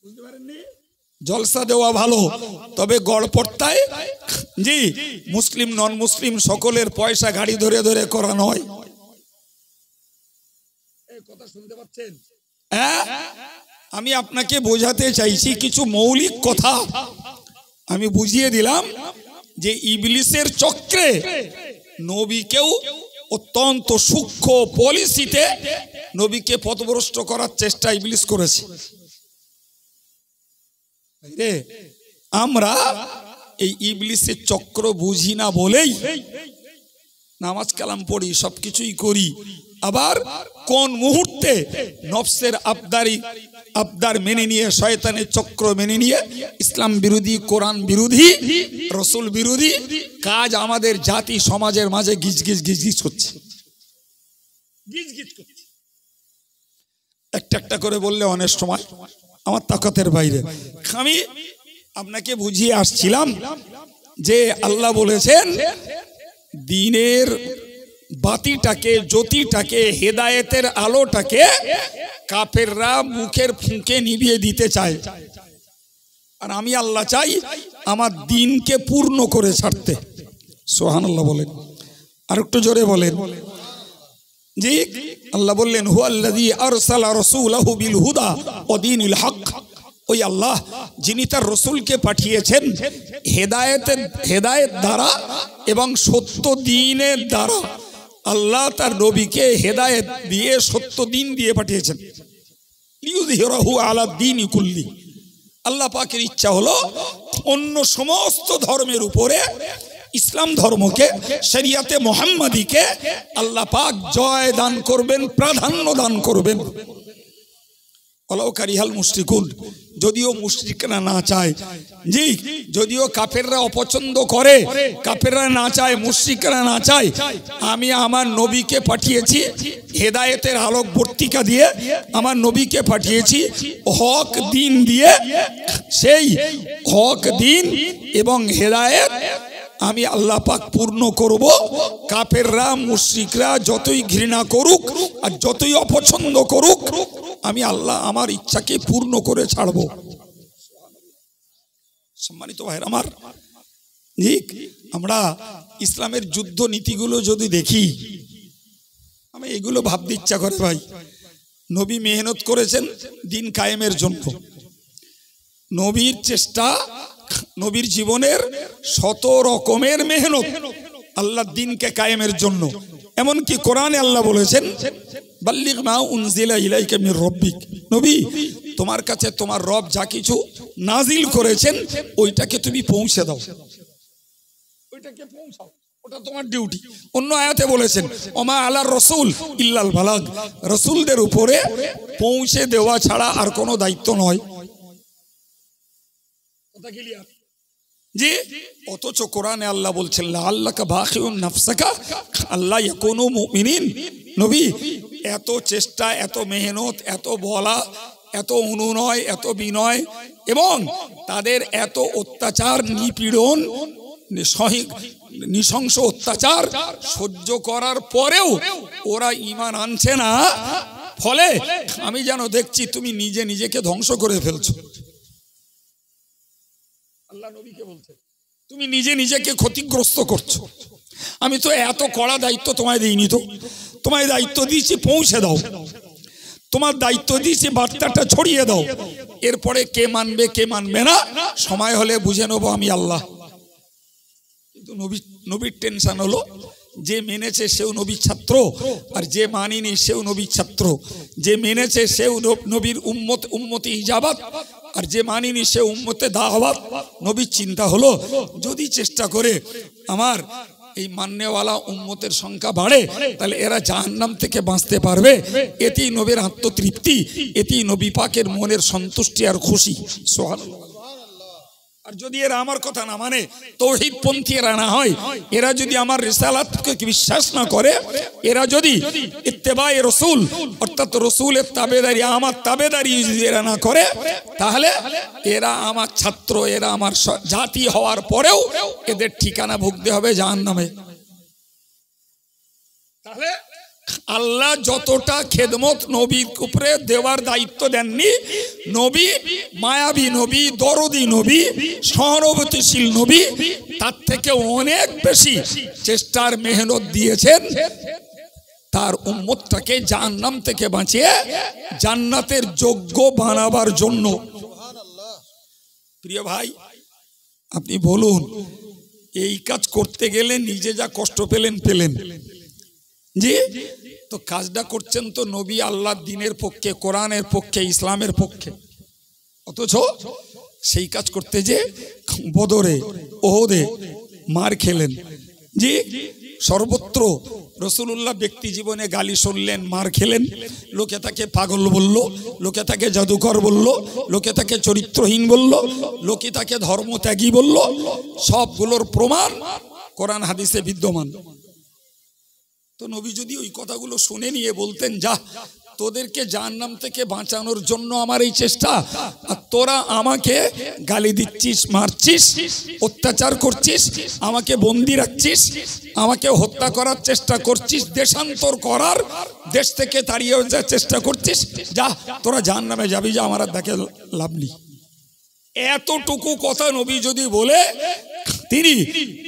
বুঝতে পারেননি? জলসা দেওয়া ভালো, তবে গড়পড়তায় জি মুসলিম নন মুসলিম সকলের পয়সা গাড়ি ধরে ধরে করা নয়। এই কথা শুনতে পাচ্ছেন? হ্যাঁ, আমি আপনাকে বোঝাতে চাইছি কিছু মৌলিক কথা। আমি বুঝিয়ে দিলাম যে ইবলিসের চক্রে নবীকেও অত্যন্ত সূক্ষ্ম পলিসিতে নবীকে পথভ্রষ্ট করার চেষ্টা ইবলিস করেছে। আমরা এই ইবলিসের চক্র বুঝি না বলেই নামাজ কালাম পড়ি, সবকিছুই করি, আবার কোন মুহূর্তে নফসের আবদার মেনে নিয়ে, শয়তানের চক্র মেনে নিয়ে ইসলাম বিরোধী, কোরআন বিরোধী, রসুল বিরোধী কাজ আমাদের জাতি সমাজের মাঝে গিজ করছে। একটা করে বললে অনেক সময় আমার তাকতের বাইরে। আমি আপনাকে বুঝিয়ে আসছিলাম যে আল্লাহ বলেছেন দ্বীনের বাতিটাকে, জ্যোতিটাকে, হেদায়েতের আলোটাকে কাফেররা মুখের ফুঁকে নিভিয়ে দিতে চায়, আর আমি আল্লাহ চাই আমার দ্বীনকে পূর্ণ করে ছাড়তে। সুবহানাল্লাহ বলেন, আর একটু জোরে বলেন। জি, আল্লাহ বললেন হুয়াল্লাযী আরসালা রাসূলাহু বিল হুদা ওয়া দীনিল হক। ওই আল্লাহ যিনি তার রসুলকে পাঠিয়েছেন হেদায়েত দ্বারা এবং সত্য দ্বীনের দ্বারা। আল্লাহ তার নবীকে হেদায়েত দিয়ে সত্য দ্বীন দিয়ে পাঠিয়েছেন। লিইয়ুযহিরাহু আলা দ্বীনি কুল্লি। আল্লাহ পাকের ইচ্ছা হলো অন্য সমস্ত ধর্মের উপরে ইসলাম ধর্মকে, শরিয়াতে মুহাম্মাদীকে আল্লাহ পাক জয় দান করবেন, প্রাধান্য দান করবেন। ওয়ালাউ কারিহাল মুশরিকুন। যদিও মুশরিকরা না চায়, জি, যদিও কাফেররা অপছন্দ করে, কাফেররা না চায়, মুশরিকরা না চায়, আমি আমার নবীকে পাঠিয়েছি হেদায়েতের আলোকবর্তিকা দিয়ে, আমার নবীকে পাঠিয়েছি হক দ্বীন দিয়ে। সেই হক দ্বীন এবং হেদায়েত আমি আল্লাহ পাক পূর্ণ করব। কাফেররা মুশরিকরা যতই ঘৃণা করুক আর যতই অপছন্দ করুক, আমি আল্লাহ আমার ইচ্ছাকে পূর্ণ করে ছাড়ব। সম্মানিত ভাইরা আমার, জি, আমরা ইসলামের যুদ্ধ নীতিগুলো যদি দেখি, আমি এগুলো ভাবতে ইচ্ছা করে ভাই। নবী মেহনত করেছেন দিন কায়েমের জন্য। নবীর চেষ্টা, নবীর জীবনের শত রকমের মেহনত আল্লাহর দ্বীনকে কায়েমের জন্য। এমনকি কোরআনে আল্লাহ বলেছেন বাল্লিগ মা উনজিলা ইলাইকা মির রাব্বিক। নবী, তোমার কাছে তোমার রব যা কিছু নাজিল করেছেন ওইটাকে তুমি পৌঁছে দাও, ওইটাকে পৌঁছাও, ওটা তোমার ডিউটি। অন্য আয়াতে বলেছেন ওমা আলার রাসূল ইল্লাল বালাগ। রাসূলদের উপরে পৌঁছে দেওয়া ছাড়া আর কোনো দায়িত্ব নয়। কথা ক্লিয়ার? জি, অথচ কোরআনে আল্লাহ বলছেন লাআল্লাকা বাখিউন নাফসাকা আল্লা ইয়াকুনু মুমিনিন। নবী, এত চেষ্টা, এত মেহনত, এত বলা, এত অনুনয়, এত বিনয় এবং তাদের এত অত্যাচার, নিপীড়ন, নৃশংস অত্যাচার সহ্য করার পরেও ওরা ঈমান আনছে না। ফলে আমি যেন দেখছি তুমি নিজে নিজেকে ধ্বংস করে ফেলছো। আল্লাহ নবীকে বলছে তুমি নিজে নিজেকে ক্ষতিগ্রস্ত করছো। আমি তো এত কড়া দায়িত্ব তোমায় দিইনি, তো তোমায় দায়িত্ব দিয়েছি পৌঁছে দাও, তোমার দায়িত্ব দিয়েছি বার্তাটা ছড়িয়ে দাও। এরপরে কে মানবে কে মানবে না সময় হলে বুঝে নেবো আমি আল্লাহ। কিন্তু নবীর টেনশন হলো যে মেনেছে সেও নবীর ছাত্র, আর যে মানিনি সেও নবীর ছাত্র। যে মেনেছে সেও নবীর উম্মতি ইজাবাত, আর যে মানিনি সে উম্মতে দাওয়াত। নবীর চিন্তা হলো যদি চেষ্টা করে আমার এই মান্যওয়ালা উম্মতের সংখ্যা বাড়ে তাহলে এরা জাহান্নাম থেকে বাঁচতে পারবে। এতেই নবীর আত্মতৃপ্তি, এতেই নবী পাকের মনের সন্তুষ্টি আর খুশি। সুবহানাল্লাহ। আর যদি এরা আমার কথা না মানে, তৌহিদ পন্থী এরা না হয়, এরা যদি আমার রিসালাতকে বিশ্বাস না করে, এরা যদি ইত্তেবায়ে রাসূল অর্থাৎ রাসূলের তাবেদারি, আমার তাবেদারি যদি এরা না করে, তাহলে এরা আমার ছাত্র, এরা আমার জাতি হওয়ার পরেও এদের ঠিকানা ভুগতে হবে জাহান্নামে। তাহলে আল্লাহ যতটা খেদমত নবীর উপরে দেওয়ার দায়িত্ব দেননি, নবী মায়াবী নবী, দরদি নবী, সহানুভূতিশীল নবী, তার থেকে অনেক বেশি চেষ্টার মেহনত দিয়েছেন তার উম্মতটাকে জাহান্নাম থেকে বাঁচিয়ে জান্নাতের যোগ্য বানাবার জন্য। প্রিয় ভাই, আপনি বলুন এই কাজ করতে গেলে নিজে যা কষ্ট পেলেন জি, তো কাজটা করছেন তো নবী আল্লাহর দ্বীনের পক্ষে, কোরআনের পক্ষে, ইসলামের পক্ষে। অথচ সেই কাজ করতে যে বদরে, ওহদে মার খেলেন। জি, সর্বত্র রাসূলুল্লাহ ব্যক্তি জীবনে গালি শুনলেন, মার খেলেন। লোকে তাকে পাগল বলল, লোকে তাকে জাদুকর বলল, লোকে তাকে চরিত্রহীন বলল, লোকে তাকে ধর্মত্যাগী বলল। সবগুলোর প্রমাণ কোরআন হাদিসে বিদ্যমান। তো নবী যদি ওই কথাগুলো শুনে নিয়ে বলতেন যা তোদেরকে জাহান্নাম থেকে বাঁচানোর জন্য আমার এই চেষ্টা, আর তোরা আমাকে গালি দিচ্ছিস, মারছিস, অত্যাচার করছিস, আমাকে বন্দি রাখছিস, আমাকে হত্যা করার চেষ্টা করছিস, দেশান্তর করার, দেশ থেকে তাড়িয়ে যাওয়ার চেষ্টা করছিস, যা তোরা জাহান্নামে যাবি, যা, আমার আর দেখে লাভ নেই। এতটুকু কথা নবী যদি বলে তিনি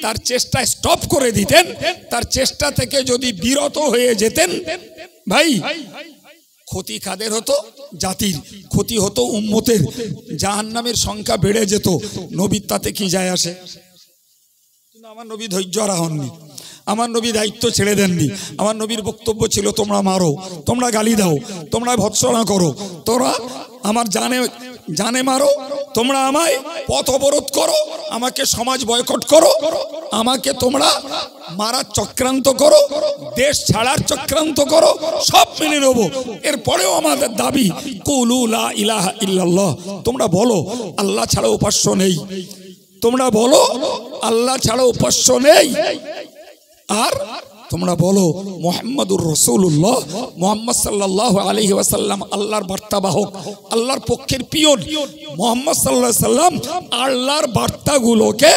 তার চেষ্টা স্টপ করে দিতেন, তার চেষ্টা থেকে যদি বিরত হয়ে যেতেন, ভাই ক্ষতি কাদের হতো? জাতির ক্ষতি হতো, উম্মতের। জাহান্নামের সংখ্যা বেড়ে যেত। নবীর তাতে কি যায় আসে? কিন্তু আমার নবী ধৈর্য হারা হননি, আমার নবী দায়িত্ব ছেড়ে দেননি। আমার নবীর বক্তব্য ছিল, তোমরা মারো, তোমরা গালি দাও, তোমরা ভৎসনা করো, তোরা আমার জানে মারো, তোমরা আমায় পথ অবরোধ করো, আমাকে সমাজ বয়কট করো, আমাকে তোমরা মারার চক্রান্ত করো, দেশ ছাড়ার চক্রান্ত করো, সব মেনে নেবো। এরপরেও আমাদের দাবি, কুলু লা ইলাহা ইল্লাল্লাহ, তোমরা বলো আল্লাহ ছাড়া উপাস্য নেই, তোমরা বলো আল্লাহ ছাড়া উপাস্য নেই, আর তোমরা বলো মুহাম্মাদুর রাসূলুল্লাহ, মুহাম্মদ সাল্লাল্লাহু আলাইহি ওয়াসাল্লাম আল্লাহর বার্তাবাহক, আল্লাহর পক্ষের পিয়ন। মুহাম্মদ সাল্লাল্লাহু আলাইহি ওয়াসাল্লাম আল্লাহর বার্তাগুলোকে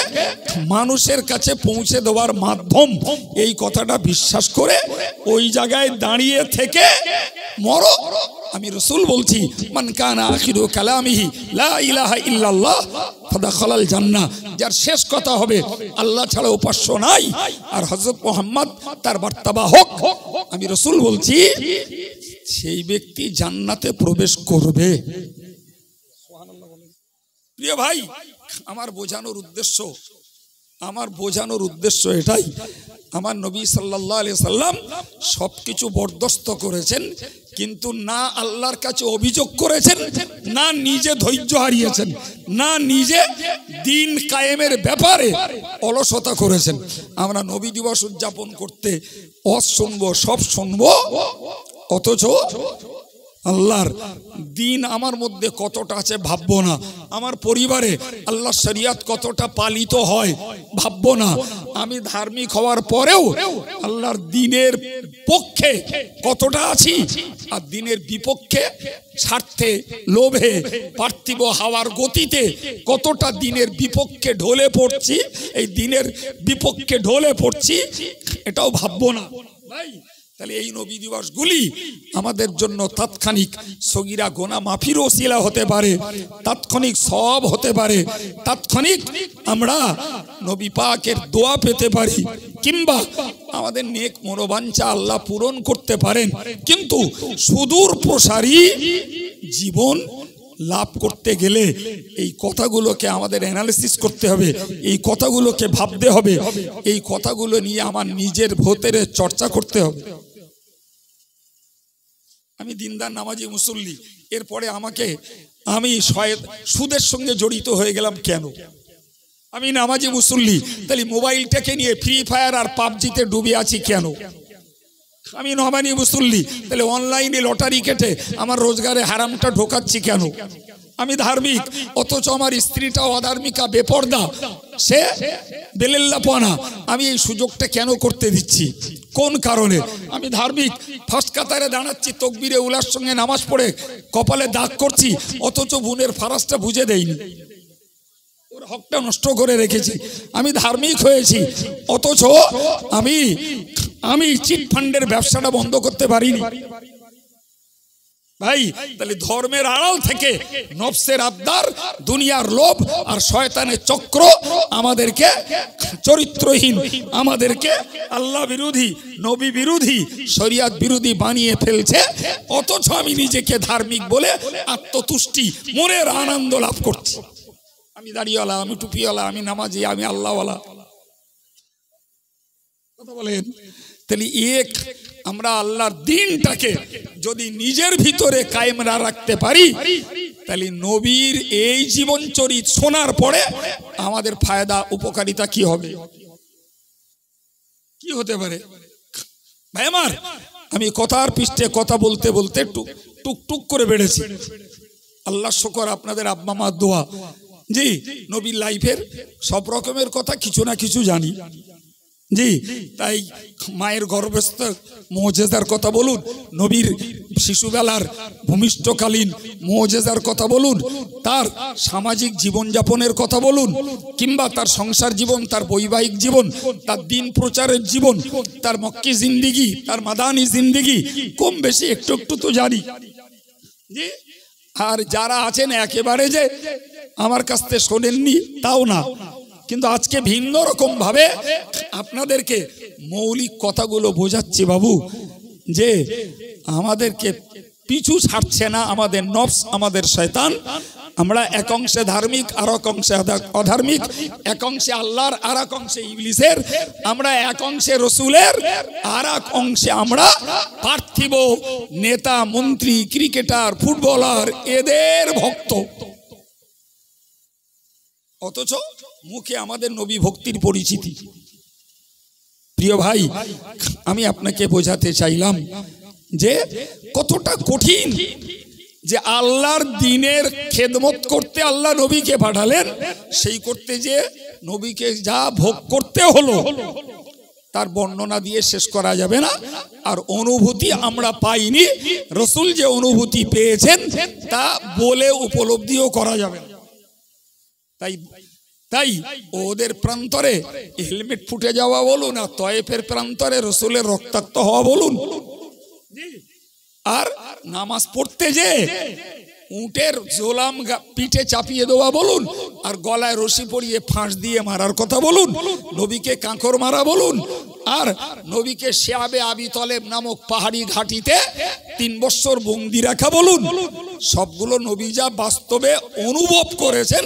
মানুষের কাছে পৌঁছে দেওয়ার মাধ্যম, এই কথাটা বিশ্বাস করে ওই জায়গায় দাঁড়িয়ে থেকে মরো। আমি রাসূল বলছি, মান কানা আখিরু কালামিহি লা ইলাহা ইল্লাল্লাহ ফাদাখালাল জান্নাহ, যার শেষ কথা হবে আল্লাহ ছাড়া উপাস্য নাই আর হযরত মুহাম্মদ তার বার্তাবাহক, আমি রাসূল বলছি, সেই ব্যক্তি জান্নাতে প্রবেশ করবে। প্রিয় ভাই, আমার বোঝানোর উদ্দেশ্য এটাই, আমার নবী সাল্লাল্লাহু আলাইহি সাল্লাম সবকিছু বরদাস্ত করেছেন, কিন্তু না আল্লাহর কাছে অভিযোগ করেছেন, না নিজে ধৈর্য হারিয়েছেন, না নিজে দিন কায়েমের ব্যাপারে অলসতা করেছেন। আমরা নবী দিবস উদযাপন করতে ওয়াজ শুনবো, সব শুনবো, অথচ আল্লাহর দিন আমার মধ্যে কতটা আছে ভাববো না, আমার পরিবারে আল্লাহর শরিয়ত কতটা পালিত হয় ভাববো না, আমি ধার্মিক হওয়ার পরেও আল্লাহর দিনের পক্ষে কতটা আছি, আর দিনের বিপক্ষে, স্বার্থে, লোভে, পার্থিব হাওয়ার গতিতে কতটা দিনের বিপক্ষে ঢলে পড়ছি, এই দিনের বিপক্ষে ঢলে পড়ছি, এটাও ভাববো না ভাই। তাহলে এই নবী দিবসগুলি আমাদের জন্য তাৎক্ষণিক সগীরা গোনা মাফির ওসিলা হতে পারে, তাৎক্ষণিক সওয়াব হতে পারে, তাৎক্ষণিক আমরা নবী পাকের দোয়া পেতে পারি, কিংবা আমাদের নেক মনোবাঞ্ছা আল্লাহ পূরণ করতে পারেন। কিন্তু সুদূর প্রসারী জীবন লাভ করতে গেলে এই কথাগুলোকে আমাদের অ্যানালিসিস করতে হবে, এই কথাগুলোকে ভাবতে হবে, এই কথাগুলো নিয়ে আমার নিজের ভেতরে চর্চা করতে হবে। আমি দিনদার নামাজি মুসল্লি, এরপরে আমি সুদের সঙ্গে জড়িত হয়ে গেলাম কেন? আমি নামাজি মুসল্লি, তাহলে মোবাইলটাকে নিয়ে ফ্রি ফায়ার আর পাবজিতে ডুবে আছি কেন? আমি নামাজি মুসল্লি, তাহলে অনলাইনে লটারি কেটে আমার রোজগারে হারামটা ঢোকাচ্ছি কেন? আমি ধার্মিক, অথচ আমার স্ত্রীটাও অধার্মিকা, বেপর্দা, সে বেলেল্লাপনা, আমি এই সুযোগটা কেন করতে দিচ্ছি? কোন কারণে? আমি ধার্মিক, ফার্স্ট কাতারে দাঁড়াচ্ছি, তকবিরে উলার সঙ্গে নামাজ পড়ে কপালে দাগ করছি, অথচ বোনের ফারাজটা বুঝে দেয়নি, ওর হকটা নষ্ট করে রেখেছি। আমি ধার্মিক হয়েছি, অথচ আমি চিট ফান্ডের ব্যবসাটা বন্ধ করতে পারিনি। ভাই, তাহলে ধর্মের আড়াল থেকে নফসের আবদার, দুনিয়ার লোভ আর শয়তানের চক্র আমাদেরকে চরিত্রহীন, আমাদেরকে আল্লাহ বিরোধী, নবী বিরোধী, শরিয়ত বিরোধী বানিয়ে ফেলছে। অথচ আমি নিজেকে ধার্মিক বলে আত্মতুষ্টি, মনের আনন্দ লাভ করছি। আমি দাড়িওয়ালা, আমি টুপিওয়ালা, আমি নামাজি, আমি আল্লাহওয়ালা। কথা বলেন? তাহলে আমরা আল্লাহর দ্বীনটাকে যদি নিজের ভিতরে কায়েম না রাখতে পারি, তাহলে নবীর এই জীবন চরিত শোনার পরে আমাদের ফায়দা, উপকারিতা কি হবে? কি হতে পারে? ভাই আমার, আমি কথার পৃষ্ঠে কথা বলতে বলতে টুকটুক করে বেড়েছি। আল্লাহ শুকর, আপনাদের আব্বা মার দোয়া, জি, নবীর লাইফের সব রকমের কথা কিছু না কিছু জানি। জি, তাই মায়ের গর্ভস্থ মুজিজার কথা বলুন, নবীর শিশুবেলার ভূমিষ্ঠকালীন মুজিজার কথা বলুন, তার সামাজিক জীবনযাপনের কথা বলুন, কিংবা তার সংসার জীবন, তার বৈবাহিক জীবন, তার দিন প্রচারের জীবন, তার মক্কি জিন্দিগি, তার মাদানী জিন্দিগি, কম বেশি একটু একটু তো জানি। জি, আর যারা আছেন একেবারে যে আমার কাছ থেকে শোনেননি তাও না, কিন্তু আজকে ভিন্ন রকম ভাবে আপনাদেরকে মৌলিক কথাগুলো বোঝাচ্ছি বাবু, যে আমাদেরকে পিছু ছাড়ছে না আমাদের নফস, আমাদের শয়তান। আমরা এক অংশে ধার্মিক, আর এক অংশে অধার্মিক, এক অংশে আল্লাহর, আর এক অংশে ইবলিসের, আমরা এক অংশে রসুলের, আর এক অংশে আমরা পার্থিব নেতা, মন্ত্রী, ক্রিকেটার, ফুটবলার, এদের ভক্ত। অথচ মুখে আমাদের নবী ভক্তির পরিচিতি। প্রিয় ভাই, আমি আপনাকে বোঝাতে চাইলাম যে কতটা কঠিন, যে আল্লাহর দ্বীনের খেদমত করতে আল্লাহ নবীকে পাঠালেন, সেই করতে যে নবীকে যা ভোগ করতে হলো তার বর্ণনা দিয়ে শেষ করা যাবে না। আর অনুভূতি আমরা পাইনি, রসুল যে অনুভূতি পেয়েছেন তা বলে উপলব্ধিও করা যাবে না। তাই ওদের প্রান্তরে হেলমেট ফুটে যাওয়া বলুন, আর তয়েফের প্রান্তরে রসুলের রক্তাক্ত হওয়া বলুন, আর নামাজ পড়তে যে উটের জোলাম পিঠে চাপিয়ে দেওয়া বলুন, আর গলায় রশি পরিয়ে ফাঁস দিয়ে মারার কথা বলুন, নবীকে কাঁকর মারা বলুন, আর নবীকে শেয়াবে আবি তলেব নামক পাহাড়ি ঘাটিতে 3 বছর বন্দি রাখা বলুন, সবগুলো নবী যা বাস্তবে অনুভব করেছেন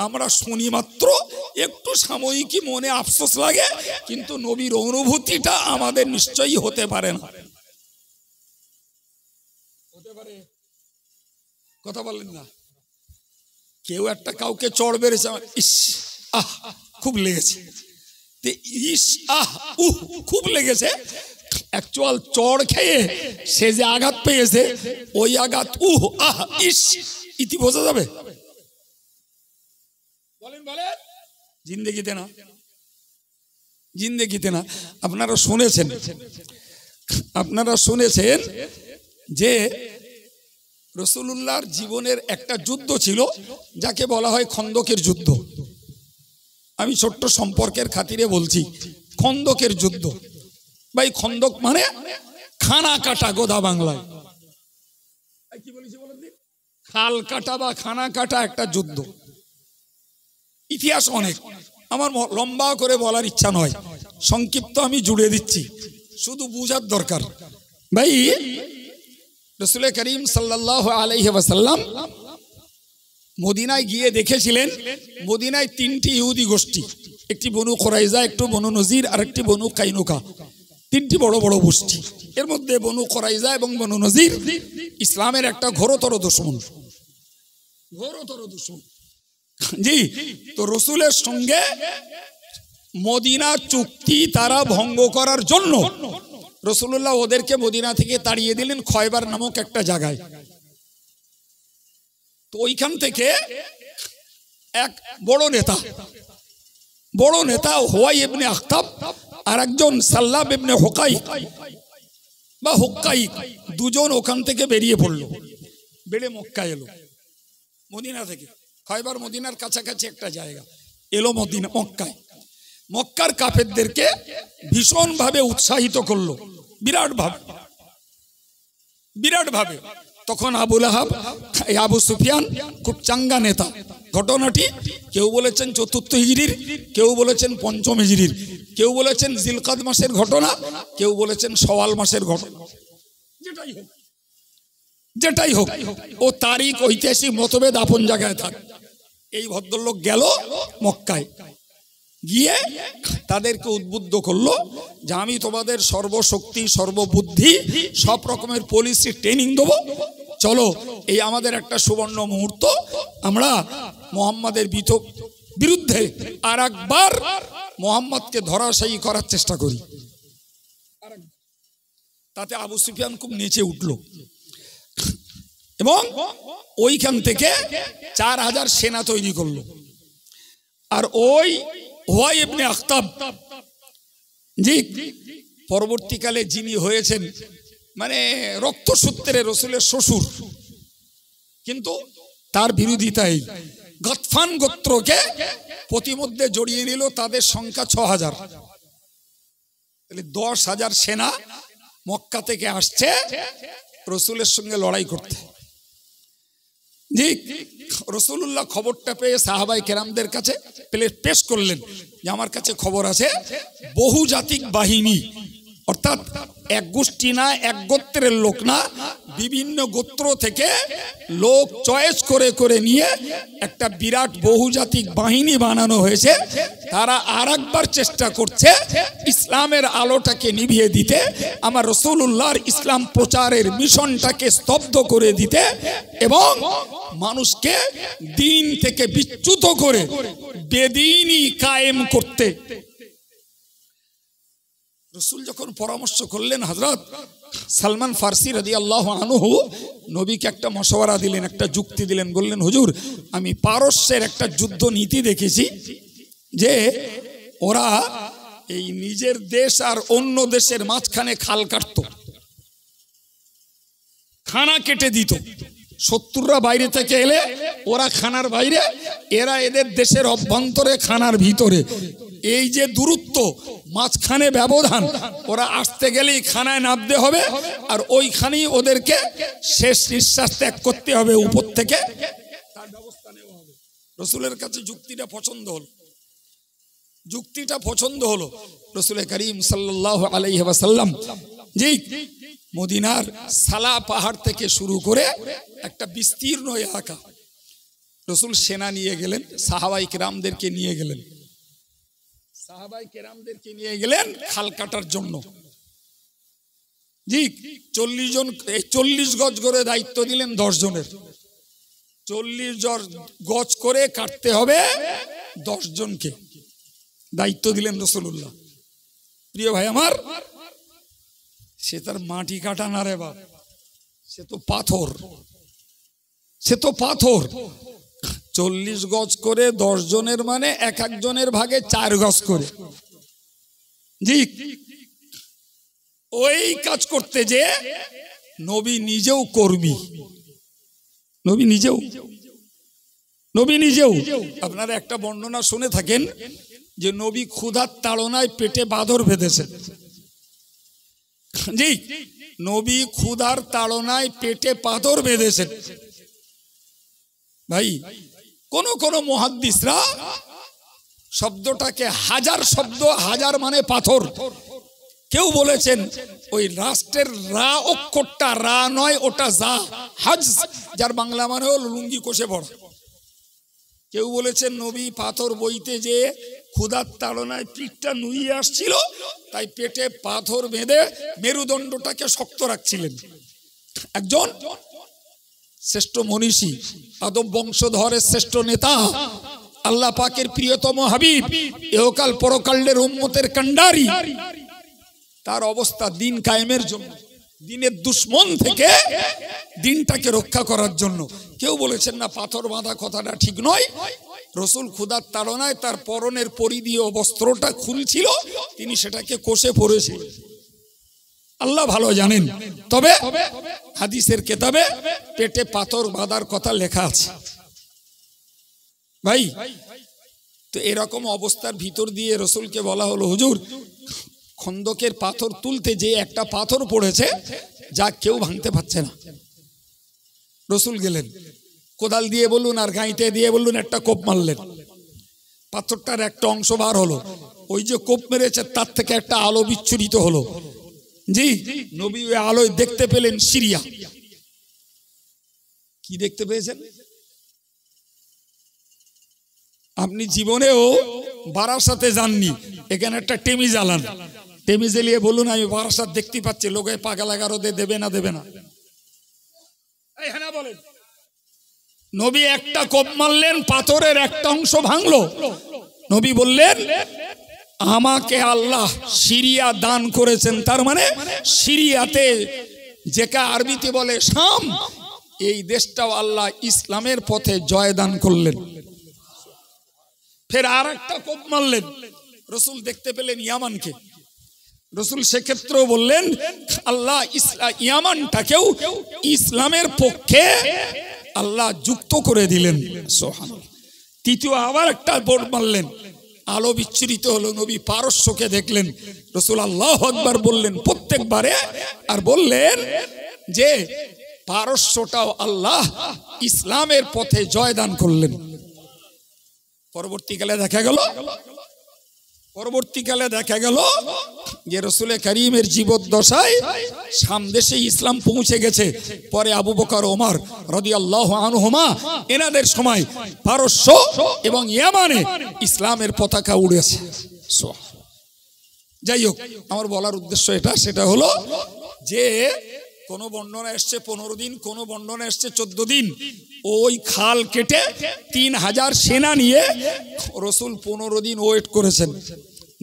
আমরা শুনি মাত্র, একটু সাময়িকই মনে আফসোস লাগে, কিন্তু নবীর অনুভূতিটা আমাদের নিশ্চয়ই হতে পারে না। কথা বলেন না, কেউ একটা কাউকে চড় বেড়েছে, ইস আহ খুব লেগেছে, ইস আহ খুব লেগেছে, অ্যাকচুয়াল চড় খেয়ে সে যে আঘাত পেয়েছে ওই আঘাত আহ ইস ইতি বোঝা যাবে? বলেন বলেন, জিন্দেগিতে না, জিন্দেগিতে না। আপনারা শুনেছেন যে রাসূলুল্লাহর জীবনের একটা যুদ্ধ ছিল যাকে বলা হয় খন্দকের যুদ্ধ। আমি ছোট্ট সম্পর্কের খাতিরে বলছি, খন্দকের যুদ্ধ। ভাই খন্দক মানে খানা কাটা, গোদা বাংলায় কি বলেছি বলেন, খাল কাটা বা খানা কাটা একটা যুদ্ধ। ইতিহাস অনেক, আমার লম্বা করে বলার ইচ্ছা নয়, সংক্ষিপ্ত আমি জুড়ে দিচ্ছি, শুধু বুঝার দরকার। ভাই রাসূল করিম সাল্লাল্লাহু আলাইহি ওয়াসাল্লাম মদিনায় গিয়ে দেখেছিলেন, মদিনায় 3টি ইহুদি গোষ্ঠী, একটি বনু কুরাইজা, একটি বনু নজির, আর একটি বনু কাইনুকা, 3টি বড় বড় গোষ্ঠী। এর মধ্যে বনু কুরাইজা এবং বনু নজির ইসলামের একটা ঘোরতর দুশমন, ঘোরতর দুশমন। জি, তো রসুলের সঙ্গে মদিনা চুক্তি তারা ভঙ্গ করার জন্য রাসূলুল্লাহ ওদেরকে মদিনা থেকে তাড়িয়ে দিলেন খয়বার নামক একটা জায়গায়। তো ওইখান থেকে এক বড় নেতা হুয়াই ইবনে আখতাব আর একজন সাল্লাব ইবনে হুকাইক বা হুকাইক, দুজন ওখান থেকে বেরিয়ে পড়লো, বেড়ে মক্কা এলো। মদিনা থেকে খয়বার মদিনার কাছাকাছি একটা জায়গা, এলো মদিনা মক্কায়। মক্কার কাফেরদেরকে ভীষণ ভাবে উৎসাহিত করলো, বিরাট ভাবে। তখন আবু লাহাব, আবু সুফিয়ান খুব চাঙ্গা নেতা। ঘটনাটি কেউ বলেছেন 4র্থ হিজরির, কেউ বলেছেন 5ম হিজরির, কেউ বলেছেন জিলকাদ মাসের ঘটনা, কেউ বলেছেন শওয়াল মাসের ঘটনা। যেটাই হোক ও তারিখ ঐতিহাসিক মতভেদ আপন জায়গায় থাক। এই ভদ্রলোক গেল মক্কায়, গিয়ে তাদেরকে উদ্বুদ্ধ করলো যে আমি তোমাদের সর্বশক্তি, সর্ববুদ্ধি, সব রকমের পলিসি ট্রেনিং দেবো, চলো এই আমাদের একটা সুবর্ণ মুহূর্ত, আমরা মুহাম্মাদের বিরুদ্ধে আর একবার মুহাম্মাদকে ধরাশায়ী করার চেষ্টা করি। তাতে আবু সুফিয়ান খুব নেচে উঠল এবং ওইখান থেকে 4000 সেনা তৈরি করলো। আর ওই হুয়াই ইবনে আখতাব জি, পরবর্তীকালে যিনি হয়েছেন মানে রক্তসূত্রে রসুলের শ্বশুর, কিন্তু তার বিরোধিতায় গতফান গোত্রকে প্রতিমধ্যে জড়িয়ে নিল, তাদের সংখ্যা ৬,০০০। তাহলে ১০,০০০ সেনা মক্কা থেকে আসছে রসুলের সঙ্গে লড়াই করতে। জি, রসুল্লাহ খবরটা পেয়ে সাহাবাই কেরামদের কাছে পেশ করলেন যে আমার কাছে খবর আছে বহুজাতিক বাহিনী, অর্থাৎ এক গোষ্ঠী না, এক গোত্রের লোক না, বিভিন্ন গোত্র থেকে লোক চয়েস করে করে নিয়ে একটা বিরাট বহুজাতিক বাহিনী বানানো হয়েছে। তারা আর একবার চেষ্টা করছে ইসলামের আলোটাকে নিভিয়ে দিতে, আমার রসুল্লাহর ইসলাম প্রচারের মিশনটাকে স্তব্ধ করে দিতে এবং মানুষকে দিন থেকে বিচ্যুত করে বেদিনী কায়েম করতে। রসুল যখন পরামর্শ করলেন, হযরত সালমান ফারসি রাদিয়াল্লাহু আনহু নবীকে একটা মশওয়ারা দিলেন, একটা যুক্তি দিলেন। বললেন, হুজুর, আমি পারস্যের একটা যুদ্ধ নীতি দেখেছি যে ওরা এই নিজের দেশ আর অন্য দেশের মাঝখানে খাল কাটতো, খানা কেটে দিত। শত্রুরা বাইরে থেকে এলে ওরা খানার বাইরে, এরা এদের দেশের অভ্যন্তরে খানার ভিতরে। এই যে দূরত্ব, মাঝখানে ব্যবধান, ওরা আসতে গেলেই খানায় নামতে হবে আর ওইখানেই ওদেরকে শেষ নিঃশ্বাস ত্যাগ করতে হবে উপর থেকে, তার ব্যবস্থা নেওয়া হবে। রসুলের কাছে যুক্তিটা পছন্দ হলো। রসুল করিম সাল্লাল্লাহু আলাইহি ওয়াসাল্লাম জি মদিনার সালা পাহাড় থেকে শুরু করে একটা বিস্তীর্ণ এলাকা রসুল সেনা নিয়ে গেলেন, সাহাবাই কেরামদেরকে নিয়ে গেলেন খাল কাটার জন্য। জি, 40 গজ করে দায়িত্ব দিলেন 10 জনের। 40 গজ করে কাটতে হবে 10 জনকে দায়িত্ব দিলেন রসুল্লাহ। প্রিয় ভাই আমার, সে তার মাটি কাটা না রে বাপ, সে তো পাথর। 40 গজ করে 10 জনের মানে এক একজনের ভাগে 4 গজ করে। জি, ওই কাজ করতে যে নবী নিজেও কর্মী, নবী নিজেও আপনারা একটা বর্ণনা শুনে থাকেন যে নবী ক্ষুধার তাড়নায় পেটে বাঁদর বেঁধেছেন। জি, নবী ক্ষুধার তাড়নায় পেটে পাথর বেঁধেছেন। ভাই, কোন মুহাদ্দিসরা শব্দটাকে হাজার শব্দ, হাজার মানে পাথর। কেউ বলেছেন ওই রাষ্ট্রের রা অক্ষরটা রা নয়, ওটা যা, হাজ, যার বাংলা মানে হলো লুঙ্গি কষে পড়া। কেউ বলেছেন নবী পাথর বইতে যে ক্ষুধার তাড়নায় পিঠটা নুয়ে আসছিল, তাই পেটে পাথর বেঁধে মেরুদণ্ডটাকে শক্ত রাখছিলেন। একজন শ্রেষ্ঠ মনীষী, আদম বংশধরের শ্রেষ্ঠ নেতা, আল্লাহ পাকের প্রিয়তম হাবিব, ইহকাল পরকালের উম্মতের কান্ডারি, তার অবস্থা দিন কায়েমের জন্য, দিনের দুশ্মন থেকে দিনটাকে রক্ষা করার জন্য। কেউ বলেছেন না, পাথর বাঁধা কথাটা ঠিক নয়। রসুল ক্ষুধার তাড়নায় তার পরনের পরিধীয় বস্ত্রটা খুলছিল, তিনি সেটাকে কষে পড়েছিলেন। আল্লাহ ভালো জানেন। তবে হাদিসের কেতাবে পেটে পাথর বাঁধার কথা লেখা আছে। ভাই, তো এরকম অবস্থার ভিতর দিয়ে রসুলকে বলা হলো, হুজুর, খন্দকের পাথর তুলতে যে একটা পাথর পড়েছে যা কেউ ভাঙতে পারছে না। রসুল গেলেন, কোদাল দিয়ে বলুন আর গাঁইতে দিয়ে বলুন একটা কোপ মারলেন, পাথরটার একটা অংশ বার হলো। ওই যে কোপ মেরেছে তার থেকে একটা আলো বিচ্ছুরিত হলো। জি, নবী ওই আলোয় দেখতে পেলেন সিরিয়া। কি দেখতে পেয়েছেন? আপনি জীবনেও বারাসাতে যাননি, এখানে একটা টেমি জ্বালান, টেমি জ্বালিয়ে বলুন আমি বারাসাত দেখতে পাচ্ছি, লোকে পাগল 11 দেবে না। বলেন, নবী একটা কোপ মারলেন, পাথরের একটা অংশ ভাঙলো। নবী বললেন, আমাকে আল্লাহ সিরিয়া দান করেছেন। তার মানে সিরিয়াতে, যেটা আরবিতে বলে শাম, এই দেশটাও আল্লাহ ইসলামের পথে জয়দান করলেন। ফের আর একটা কোপ মারলেন, রসুল দেখতে পেলেন ইয়ামানকে। রসুল সেক্ষেত্রেও বললেন আল্লাহ ইয়ামানটাকেও ইসলামের পক্ষে আল্লাহ যুক্ত করে দিলেন। সুবহানাল্লাহ। তৃতীয় আবার একটা বোর্ড মারলেন, আলো বিচ্ছুরিত হলো, নবী পারস্যকে দেখলেন, রসুল আল্লাহু আকবার বললেন প্রত্যেকবারে, আর বললেন যে পারস্যটাও আল্লাহ ইসলামের পথে জয়দান করলেন। পরবর্তীকালে দেখা গেল যে রসুল করিমের জীবদ্দশায় সামদেশে ইসলাম পৌঁছে গেছে। পরে আবু বকর ওমর রাদিয়াল্লাহু আনহুমা এনাদের সময় পারস্য এবং ইয়ামানে ইসলামের পতাকা উড়েছে। যাই হোক, আমার বলার উদ্দেশ্য সেটা হলো যে কোন বর্ণনা এসছে 15 দিন, কোন বর্ণনা এসছে 14 দিন। ওই খাল কেটে 3000 সেনা নিয়ে রসুল 15 দিন ওয়েট করেছেন,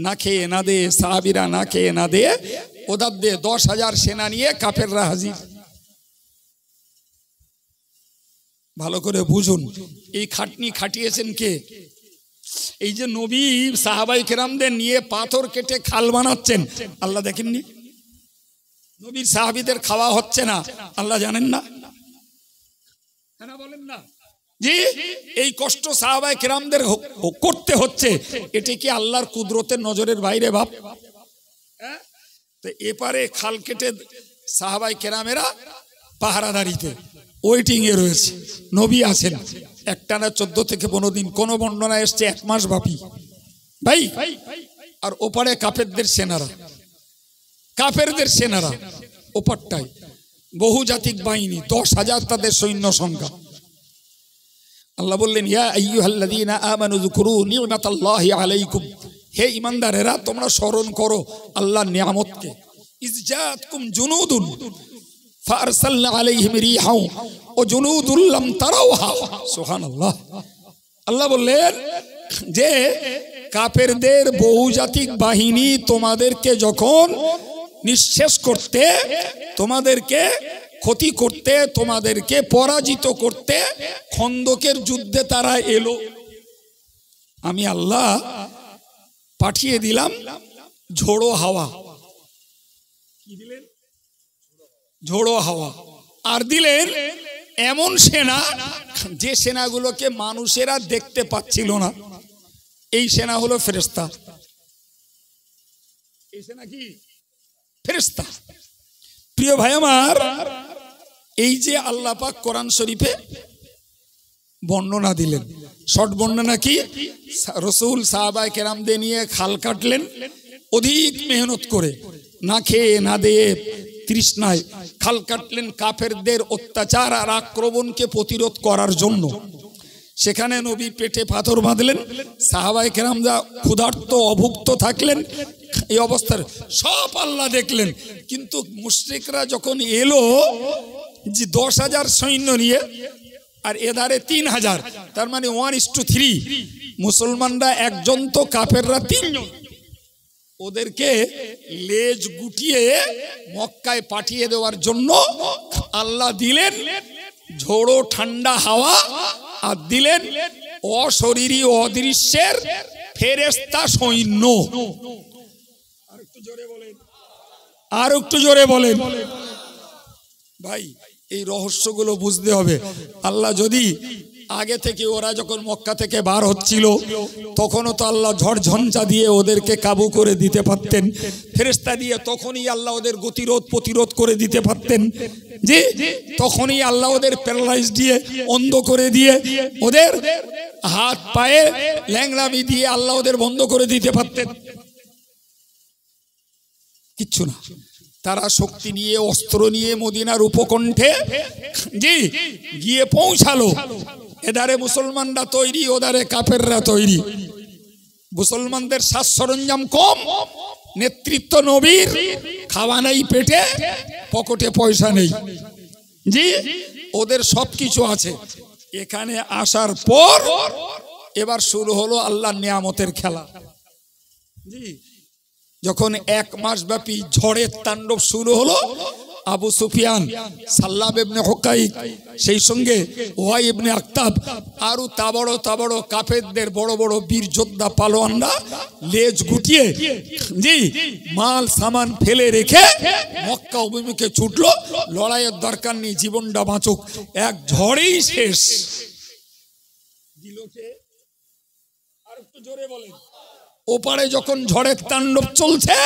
না খেয়ে না দিয়ে, সাহাবীরা না খেয়ে না দিয়ে, ওদের দিয়ে 10,000 সেনা নিয়ে কাফেররা হাজির। ভালো করে বুঝুন, এই খাটনি খাটিয়েছেন কে? এই যে নবী সাহাবাই কেরামদের নিয়ে পাথর কেটে খাল বানাচ্ছেন, আল্লাহ দেখেননি? নবীর সাহাবীদের খাওয়া হচ্ছে না, আল্লাহ জানেন না? বলেন না জি, এই কষ্ট সাহাবায়ে কেরামদের করতে হচ্ছে, এটা কি আল্লাহর কুদরতের নজরের বাইরে বাপ? তো এপারে খাল কেটে সাহাবায়ে কেরামেরা পাহারাদারিতে ওয়েটিং এ রয়েছে, নবী আছেন একটানা 14 থেকে 15 দিন, কোন বর্ণনা এসছে 1 মাস ব্যাপী ভাই। আর ওপারে কাফেরদের সেনারা ওপারটায় বহুজাতিক বাহিনী, 10,000 তাদের সৈন্য সংখ্যা। আল্লাহ বললেন ইয়া আইয়ুহাল্লাযীনা আমানু যকুরু নি'মাতাল্লাহি আলাইকুম, হে ঈমানদারেরা তোমরা স্মরণ করো আল্লাহর নিয়ামতকে। ইজজাতকুম জুনুদুন ফারসালনা আলাইহিম রিহাও ওয়া জুনুদুল লাম তারাওহা। সুবহানাল্লাহ। আল্লাহ বললেন যে কাফেরদের বহুজাতিক বাহিনী তোমাদেরকে যখন নিঃশেষ করতে, তোমাদেরকে ক্ষতি করতে, তোমাদেরকে পরাজিত করতে খন্দকের যুদ্ধে তারা এলো, আমি আল্লাহ পাঠিয়ে দিলাম ঝোড়ো হাওয়া। কি দিলেন? ঝোড়ো হাওয়া। আর দিলেন এমন সেনা, যে সেনাগুলোকে মানুষেরা দেখতে পাচ্ছিল না। এই সেনা হলো ফেরেশতা। এই সেনা কি? ফেরেশতা। প্রিয় ভাই আমার, এই যে আল্লাহ পাক কোরআন শরীফে বর্ণনা দিলেন, শর্ট বর্ণনা কি? রসুল সাহাবায়ে কেরামদের নিয়ে খাল কাটলেন, অধিক মেহনত করে, না খেয়ে না দিয়ে তৃষ্ণায় খাল কাটলেন কাফেরদের অত্যাচার আর আক্রমণকে প্রতিরোধ করার জন্য। সেখানে নবী পেটে পাথর বাঁধলেন, সাহাবায়ে কেরামরা ক্ষুধার্ত অভুক্ত থাকলেন। এই অবস্থার সব আল্লাহ দেখলেন। কিন্তু মুশরিকরা যখন এলো যে 10,000 সৈন্য নিয়ে, আর এধারে 3,000, তার মানে 1:3, মুসলমানরা একজন তো কাফেররা 3 জন, ওদেরকে লেজ গুটিয়ে মক্কায় পাঠিয়ে দেওয়ার জন্য আল্লাহ দিলেন ঝোড়ো ঠান্ডা হাওয়া, আর দিলেন অশরীরী অদৃশ্যের ফেরেশতা সৈন্য। আর একটু জোরে বলেন ভাই, এই রহস্যগুলো বুঝতে হবে। আল্লাহ যদি আগে থেকে, ওরা যখন মক্কা থেকে বার হচ্ছিল তখনও তো আল্লাহ ঝড় ঝঞ্ঝা দিয়ে ওদেরকে কাবু করে দিতে পারতেন, ফেরেশতা দিয়ে তখনই আল্লাহ ওদের গতিরোধ প্রতিরোধ করে দিতে পারতেন, যে তখনই আল্লাহ ওদের প্যারালাইজ দিয়ে, অন্ধ করে দিয়ে, ওদের হাত পায়ে ল্যাংড়ামি দিয়ে আল্লাহ ওদের বন্ধ করে দিতে পারতেন। কিচ্ছু না, তারা শক্তি নিয়ে, অস্ত্র নিয়ে মদিনার উপকণ্ঠে গিয়ে পৌঁছালো। এধারে মুসলমানরা তৈরি, ওধারে কাফেররা তৈরি। মুসলমানদের সাজ সরঞ্জাম কম, নেতৃত্ব নবীর, খাওয়া নেই পেটে, পকেটে পয়সা নেই, ওদের সবকিছু আছে। এখানে আসার পর এবার শুরু হলো আল্লাহর নিয়ামতের খেলা। যখন 1 মাস ব্যাপী ঝড়ের তাণ্ডব শুরু হলো, আবু সুফিয়ান, সাল্লাব ইবনে হুকাইক, সেই সঙ্গে ওয়াই ইবনে আক্তাব, আরো তাবড় কাফেরদের বড় বড় বীর যোদ্ধা পালোয়ানরা লেজ গুটিয়ে জি মাল সামান ফেলে রেখে মক্কা অভিমুখে ছুটলো। লড়াইয়ের দরকার নেই, জীবনটা বাঁচুক, এক ঝড়েই শেষ। আর একটু জোরে বলেন। ওপারে যখন ঝড়ের তাণ্ডব চলছে,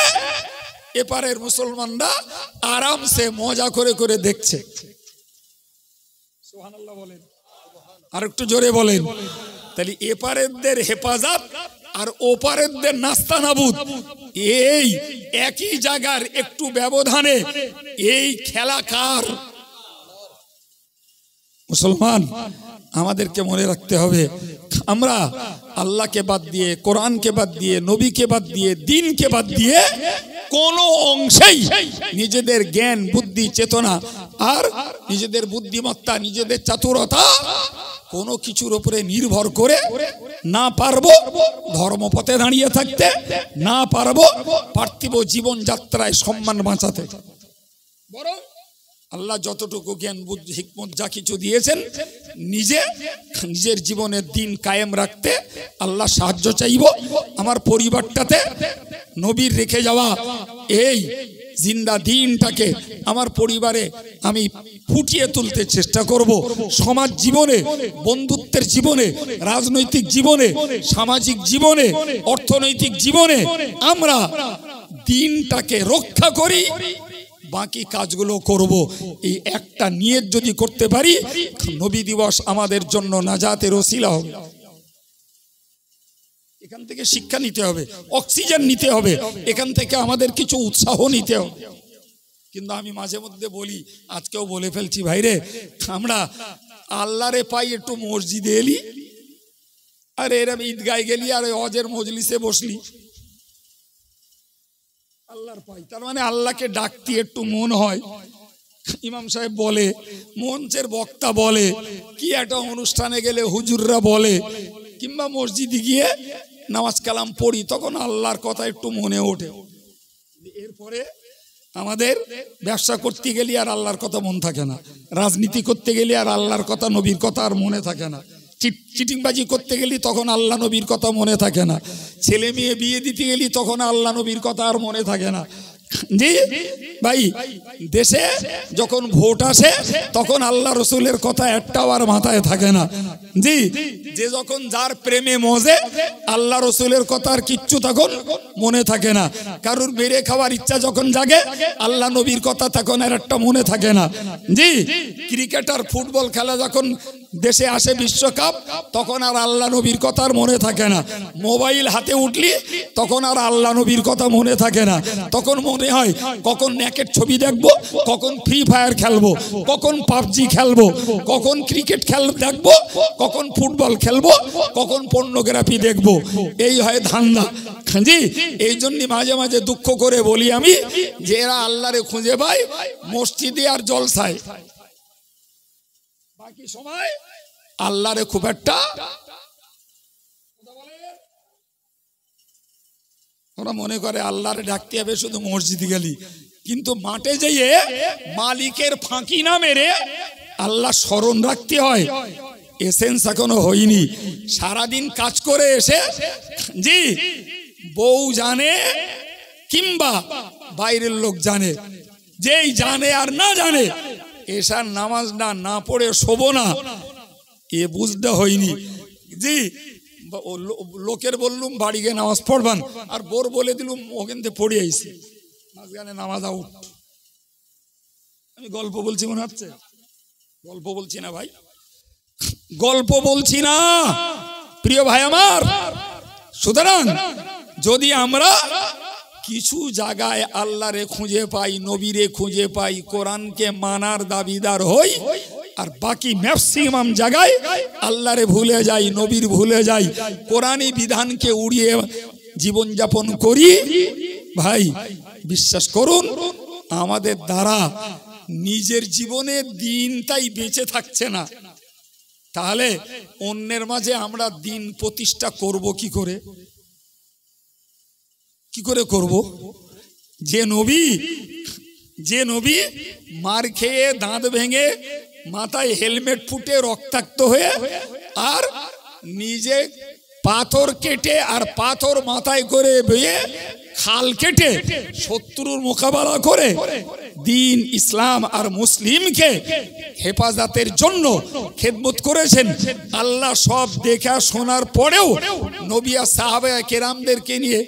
এপারের মুসলমানরা আরামসে মজা করে করে দেখছে। সুবহানাল্লাহ বলেন, আর একটু জোরে বলেন। তাহলে এপারেরদের হেফাজত আর ওপারেরদের নাস্তানাবুদ, এই একই জায়গার একটু ব্যবধানে এই খেলা কার? মুসলমান, আমাদেরকে মনে রাখতে হবে, আমরা আল্লাহকে বাদ দিয়ে, কোরআনকে বাদ দিয়ে, নবীকে বাদ দিয়ে, দ্বীনকে বাদ দিয়ে কোন অংশেই নিজেদের জ্ঞান, বুদ্ধি, চেতনা আর নিজেদের বুদ্ধিমত্তা, নিজেদের চাতুরতা কোনো কিছুর উপরে নির্ভর করে না পারবো ধর্মপথে দাঁড়িয়ে থাকতে, না পারবো পার্থিব জীবন যাত্রায় সম্মান বাঁচাতে। বরং আল্লাহ যতটুকু জ্ঞান, বুদ্ধি, হিকমত যা কিছু দিয়েছেন, নিজের জীবনের দিন কায়েম রাখতে আল্লাহ সাহায্য চাইব। আমার পরিবারটাতে নবীর রেখে যাওয়া এই জিন্দা দিনটাকে আমার পরিবারে আমি ফুটিয়ে তুলতে চেষ্টা করব। সমাজ জীবনে, বন্ধুত্বের জীবনে, রাজনৈতিক জীবনে, সামাজিক জীবনে, অর্থনৈতিক জীবনে আমরা দিনটাকে রক্ষা করি, বাকি কাজগুলো করব। এই একটা নিয়ত যদি করতে পারি, নবী দিবস আমাদের জন্য নাজাতের ওসিলা হবে। এখান থেকে শিক্ষা নিতে হবে, অক্সিজেন নিতে হবে, এখান থেকে আমাদের কিছু উৎসাহ নিতে হবে। কিন্তু আমি মাঝে মধ্যে বলি, আজকেও বলে ফেলছি, ভাইরে আমরা আল্লাহরে পাই একটু মসজিদে এলি, আর এরম ঈদগায় গেলি, আর অজের মজলিসে বসলি, আল্লাহর পাই। তার মানে আল্লাহকে ডাকতে একটু মন হয়। ইমাম সাহেব বলে, মঞ্চের বক্তা বলে, কি একটা অনুষ্ঠানে গেলে হুজুররা বলে, কিংবা মসজিদে গিয়ে নামাজ কালাম পড়ি, তখন আল্লাহর কথা একটু মনে ওঠে। এরপরে আমাদের ব্যবসা করতে গেলে আর আল্লাহর কথা মন থাকে না, রাজনীতি করতে গেলে আর আল্লাহর কথা, নবীর কথা আর মনে থাকে না, চিটিংবাজি করতে গেলি তখন আল্লাহ নবীর কথা মনে থাকে না, ছেলে মেয়ে বিয়ে দিতে গেলি তখন আল্লাহ নবীর কথা আর মনে থাকে না। জি ভাই, দেশে যখন ভোট আসে তখন আল্লাহ রসুলের কথা একটাও আর মাথায় থাকে না। জি, যে যখন যার প্রেমে মজে, আল্লাহ রসুলের কথা আর কিচ্ছু তখন মনে থাকে না। কারুর মেরে খাওয়ার ইচ্ছা যখন জাগে, আল্লাহ নবীর কথা তখন আর একটা মনে থাকে না। জি, ক্রিকেটার, ফুটবল খেলা যখন দেশে আসে বিশ্বকাপ, তখন আর আল্লাহ নবীর কথা আর মনে থাকে না। মোবাইল হাতে উঠলি তখন আর আল্লাহ নবীর কথা মনে থাকে না। তখন মনে হয় কখন নেকেট ছবি দেখবো, কখন ফ্রি ফায়ার খেলবো, কখন পাবজি খেলবো, কখন ক্রিকেট দেখবো, কখন ফুটবল খেলবো, কখন পর্নোগ্রাফি দেখবো। এই হয় ধান্দা। জি, এই জন্য মাঝে মাঝে দুঃখ করে বলি আমি, যে এরা আল্লাহরে খুঁজে পায় মসজিদে আর জলসায়, বাকি সময় আল্লাহরে খুব একটা ওরা মনে করে আল্লাহরে ডাকতে হবে শুধু মসজিদে গেলি, কিন্তু মাঠে যেয়ে মালিকের ফাঁকি না মেরে আল্লাহ স্মরণ রাখতে হয়। এসেন্স এখনো হয়নি। সারাদিন কাজ করে এসে জি বউ জানে কিংবা বাইরের লোক জানে, যেই জানে আর না জানে, এসার নামাজ না পড়ে শোবো না, এ বুঝতে হয়নি। জি, লোকের বললুম বাড়ি গিয়ে নামাজ পড়বান, আর বোর বলে দিলুম ওখান থেকে পড়ে আইসি, মাঝখানে নামাজ আউট। আমি গল্প বলছি মনে হচ্ছে? গল্প বলছি না ভাই, গল্প বলছি না প্রিয় ভাই আমার। সুতরাং যদি আমরা কিছু জায়গায় আল্লাহরে খুঁজে পাই, নবীরে খুঁজে পাই, কোরআনকে মানার দাবিদার হই, আর বাকি ম্যাক্সিমাম জায়গায় আল্লাহরে ভুলে যাই, নবীর ভুলে যাই, কোরআনী বিধানকে উড়িয়ে জীবনযাপন করি, ভাই বিশ্বাস করুন আমাদের দ্বারা নিজের জীবনের দিনটাই বেঁচে থাকছে না। তাহলে অন্যের মাঝে আমরা দিন প্রতিষ্ঠা করব কি করে? কি করে করব? যে নবী যে নবী মার খেয়ে দাঁত ভেঙে মাথায় হেলমেট ফুটে রক্তাক্ত হয়ে আর নিজে পাথর কেটে আর পাথর মাথায় করে বয়ে খাল কেটে শত্রুর মোকাবেলা করে দিন ইসলাম আর মুসলিমকে হেফাজতের জন্য খেদমত করেছেন। আল্লাহ সব দেখা শোনার পরেও নবী আর সাহাবা কেরামদেরকে নিয়ে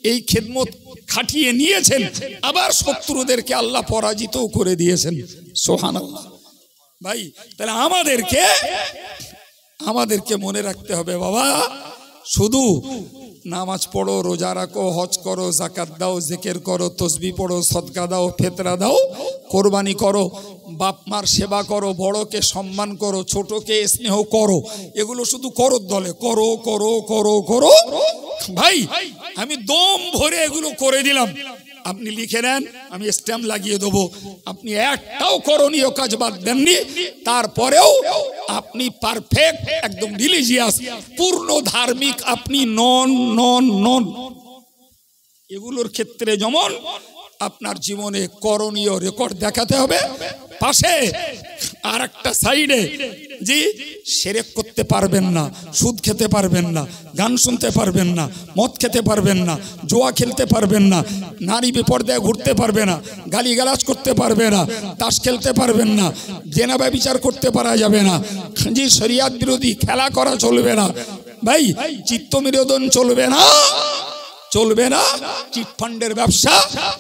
এই খেদমত খাটিয়ে নিয়েছেন, আবার শত্রুদেরকে আল্লাহ পরাজিত করে দিয়েছেন। সুবহানাল্লাহ। ভাই তাহলে আমাদেরকে মনে রাখতে হবে, বাবা শুধু নামাজ পড়ো, রোজা রাখো, হজ করো, যাকাত দাও, জিকির করো, তসবিহ পড়ো, সদকা দাও, ফিতরা দাও, কোরবানি করো, বাপ মার সেবা করো, বড়কে সম্মান করো, ছোটকে স্নেহ করো, এগুলো শুধু করো দলে করো করো করো করো। ভাই আমি দম ভরে এগুলো করে দিলাম, আপনি লিখে নেন, আমি স্ট্যাম্প লাগিয়ে দেবো। আপনি একটাও করণীয় কাজ বাদ দেননি, তারপরেও আপনি পারফেক্ট একদম রিলিজিয়াস পূর্ণ ধার্মিক আপনি নন নন নন। এগুলোর ক্ষেত্রে যেমন আপনার জীবনে করণীয় রেকর্ড দেখাতে হবে, পাশে আর একটা সাইডে জি শিরক করতে পারবেন না, সুদ খেতে পারবেন না, গান শুনতে পারবেন না, মদ খেতে পারবেন না, জুয়া খেলতে পারবেন না, নারী বেপরদায় ঘুরতে পারবে না, গালিগালাজ করতে পারবে না, তাস খেলতে পারবেন না, জেনা ব্যভিচার করতে পারা যাবে না, জি শরিয়াত বিরোধী খেলা করা চলবে না, ভাই চিত্তবিনোদন চলবে না, চলবে না চিটফান্ডের ব্যবসা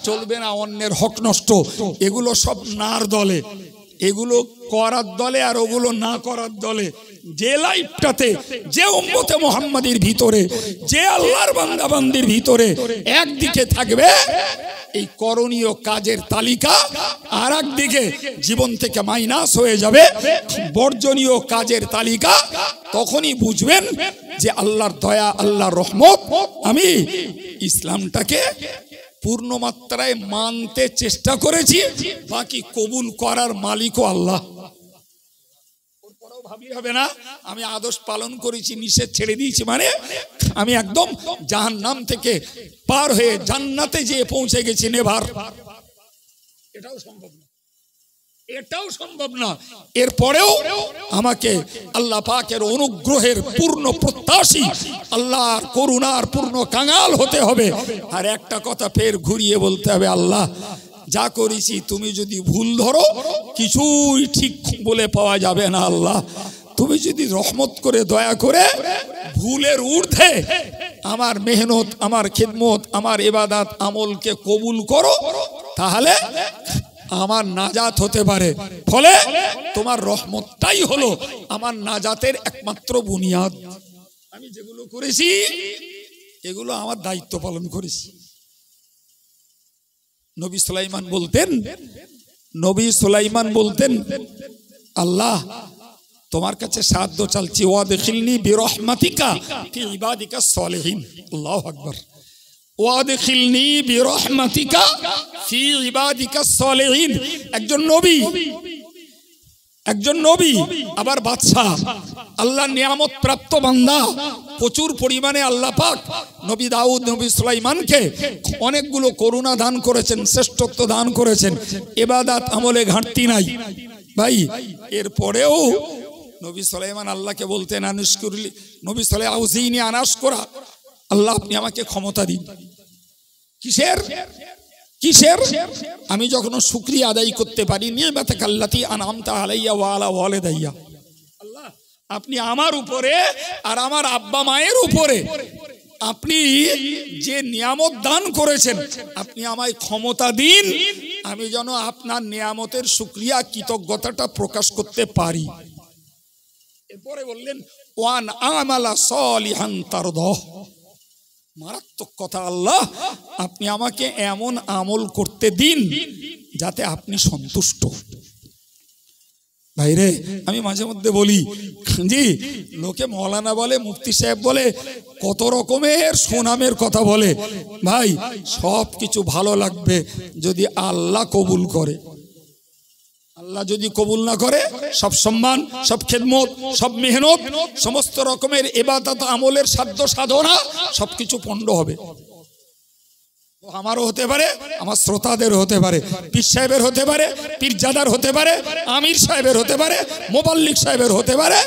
চলবে না, অন্যের হক নষ্ট, এগুলো সব নার দলে, এগুলো করার দলে আর ওগুলো না করার দলে। যে লাইফটাতে যে উম্মতে মুহাম্মাদির ভিতরে যে আল্লাহর বান্দা বান্দির ভিতরে একদিকে থাকবে এই করণীয় কাজের তালিকা, আর একদিকে জীবন থেকে মাইনাস হয়ে যাবে বর্জনীয় কাজের তালিকা, তখনই বুঝবেন যে আল্লাহর দয়া, আল্লাহর রহমত, আমি ইসলামটাকে পূর্ণ মাত্রায় মানতে চেষ্টা করেছি, বাকি কবুল করার মালিকও আল্লাহ। ভাবি হবে না আমি আদর্শ পালন করেছি, নিষেধ ছেড়ে দিয়েছি মানে আমি একদম জাহান্নাম থেকে পার হয়ে জান্নাতে যেয়ে পৌঁছে গেছি নেভার। এটাও সম্ভব না, এটাও সম্ভব না। এরপরেও আমাকে আল্লাহ পাকের অনুগ্রহের পূর্ণ প্রত্যাশী, আল্লাহর করুণার পূর্ণ কাঙাল হতে হবে। আর একটা কথা ফের ঘুরিয়ে বলতে হবে, আল্লাহ যা করেছি তুমি যদি ভুল ধরো কিছুই ঠিক বলে পাওয়া যাবে না। আল্লাহ তুমি যদি রহমত করে দয়া করে ভুলের ঊর্ধ্বে আমার মেহনত, আমার খিদমত, আমার ইবাদত আমলকে কবুল করো, তাহলে আমার নাজাত হতে পারে। ফলে তোমার রহমতটাই হলো আমার নাজাতের একমাত্র বুনিয়াদ। আমি যেগুলো করেছি এগুলো আমার দায়িত্ব পালন করেছি। নবী সুলাইমান বলতেন আল্লাহ তোমার কাছে সাহায্য চাইছি, ওয়াদখিলনি বিরহমাতিকা ফি ইবাদিকাস সলিহিন। আল্লাহু আকবার। ওয়াদখিলনি বিরহমাতিকা ফি ইবাদিকাস সলিহিন। একজন নবী আবার বাদশা, আল্লাহর নিয়ামত প্রাপ্ত বান্দা। প্রচুর পরিমাণে আল্লাহ পাক নবী দাউদ, নবী সুলাইমানকে অনেকগুলো করুণা দান করেছেন, শ্রেষ্ঠত্ব দান করেছেন, ইবাদত আমলে ঘাটতি নাই। ভাই এরপরেও নবী সুলাইমান আল্লাহকে বলতেন আনুশকুরলি, নবী সুলাইমান আউজিনি আনাশকুরা, আল্লাহ আপনি আমাকে ক্ষমতা দিন। কিসের? আমি যখন শুকরিয়া আদায় করতে পারি, নি'মাতাকাল্লাতী আন'আমতা আলাইয়া ওয়া আলা ওয়ালিদাইয়া। আল্লাহ আপনি আমার উপরে আর আমার আব্বা মায়ের উপরে আপনি যে নিয়ামত দান করেছেন, আপনি আমায় ক্ষমতা দিন, আমি যেন আপনার নিয়ামতের শুকরিয়া কৃতজ্ঞতাটা প্রকাশ করতে পারি। এরপরে বললেন ওয়ান আমালা সলিহান তারদাহ। মারাত্মক কথা, আল্লাহ আপনি আমাকে এমন আমল করতে দিন যাতে আপনি সন্তুষ্ট। ভাইরে আমি মাঝে মধ্যে বলি জি, লোকে মৌলানা বলে, মুফতি সাহেব বলে, কত রকমের সুনামের কথা বলে, ভাই সব কিছু ভালো লাগবে যদি আল্লাহ কবুল করে। আল্লাহ যদি কবুল না করে, সব সম্মান, সব খেদমত, সব মেহনত, সমস্ত রকমের ইবাদত আমলের সাধ্য সাধনা সবকিছু পণ্ড হবে। আমারও হতে পারে, আমার শ্রোতাদের হতে পারে, পীর সাহেবের হতে পারে, পীরজাদার হতে পারে, আমির সাহেবের হতে পারে, মোবাল্লিক সাহেবের হতে পারে।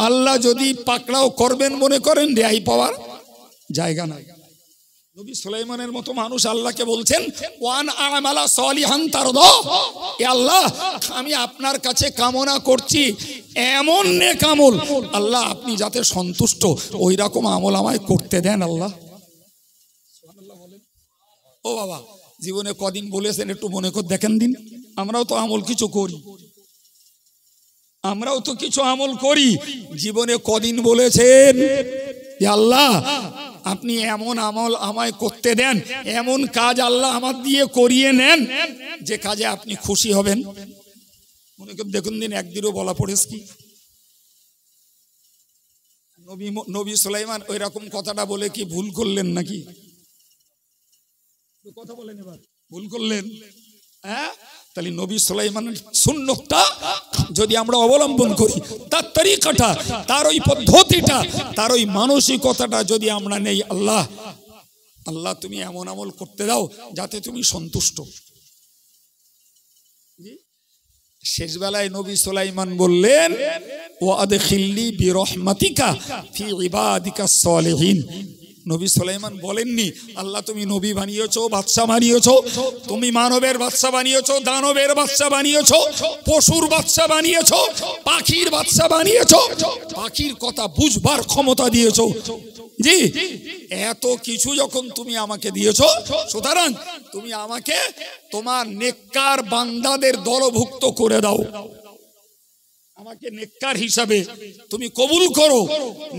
আল্লাহ যদি পাকড়াও করবেন মনে করেন, রেহাই পাওয়ার জায়গা নাই। নবী সুলাইমানের মতো মানুষ আল্লাহকে বলছেন, ওয়ান আমালা সলিহান তারদা, এ আল্লাহ আমি আপনার কাছে কামনা করছি এমন নেক আমল আল্লাহ আপনি যাতে সন্তুষ্ট ওই রকম আমল আমায় করতে দেন আল্লাহ। সুবহানাল্লাহ বলেন। ও বাবা, জীবনে কদিন বলেছেন একটু মনে করে দেখেন দিন। আমরাও তো আমল কিছু করি, জীবনে কদিন বলেছেন যে আল্লাহ আপনি এমন আমল আমায় করতে দেন, এমন কাজ আল্লাহ আমার দিয়ে করিয়ে নেন যে কাজে আপনি খুশি হবেন। মনে করে দেখুন দিন, একদিনও বলা পড়েছে কি? নবী সুলাইমান ওই রকম কথাটা বলে কি ভুল করলেন নাকি? কথা বলেন, এবার ভুল করলেন? হ্যাঁ, তাহলে নবী সুলাইমানের সুন্নতটা যদি আমরা অবলম্বন করি, তার তরিকাটা, তার ওই পদ্ধতিটা, তার ওই মানসিকতাটা যদি আমরা নেই, আল্লাহ তুমি এমন আমল করতে দাও যাতে তুমি সন্তুষ্ট। শেষ বেলায় নবী সুলাইমান বললেন, ওয়াদখিলনি বিরহমাতিকা ফি ইবাদিকাস সালিহিন। নবী সুলাইমান বলেননি আল্লাহ তুমি নবী বানিয়েছো, বাদশা বানিয়েছো, তুমি মানবের বাদশা বানিয়েছো, দানবের বাদশা বানিয়েছো, পশুর বাদশা বানিয়েছো, পাখির বাদশা বানিয়েছো, পাখির কথা বুঝবার ক্ষমতা দিয়েছো। জি, এত কিছু যখন তুমি আমাকে দিয়েছো, সুতরাং তুমি আমাকে তোমার নেককার বান্দাদের দলভুক্ত করে দাও। আমাকে নেককার হিসাবে তুমি কবুল করো,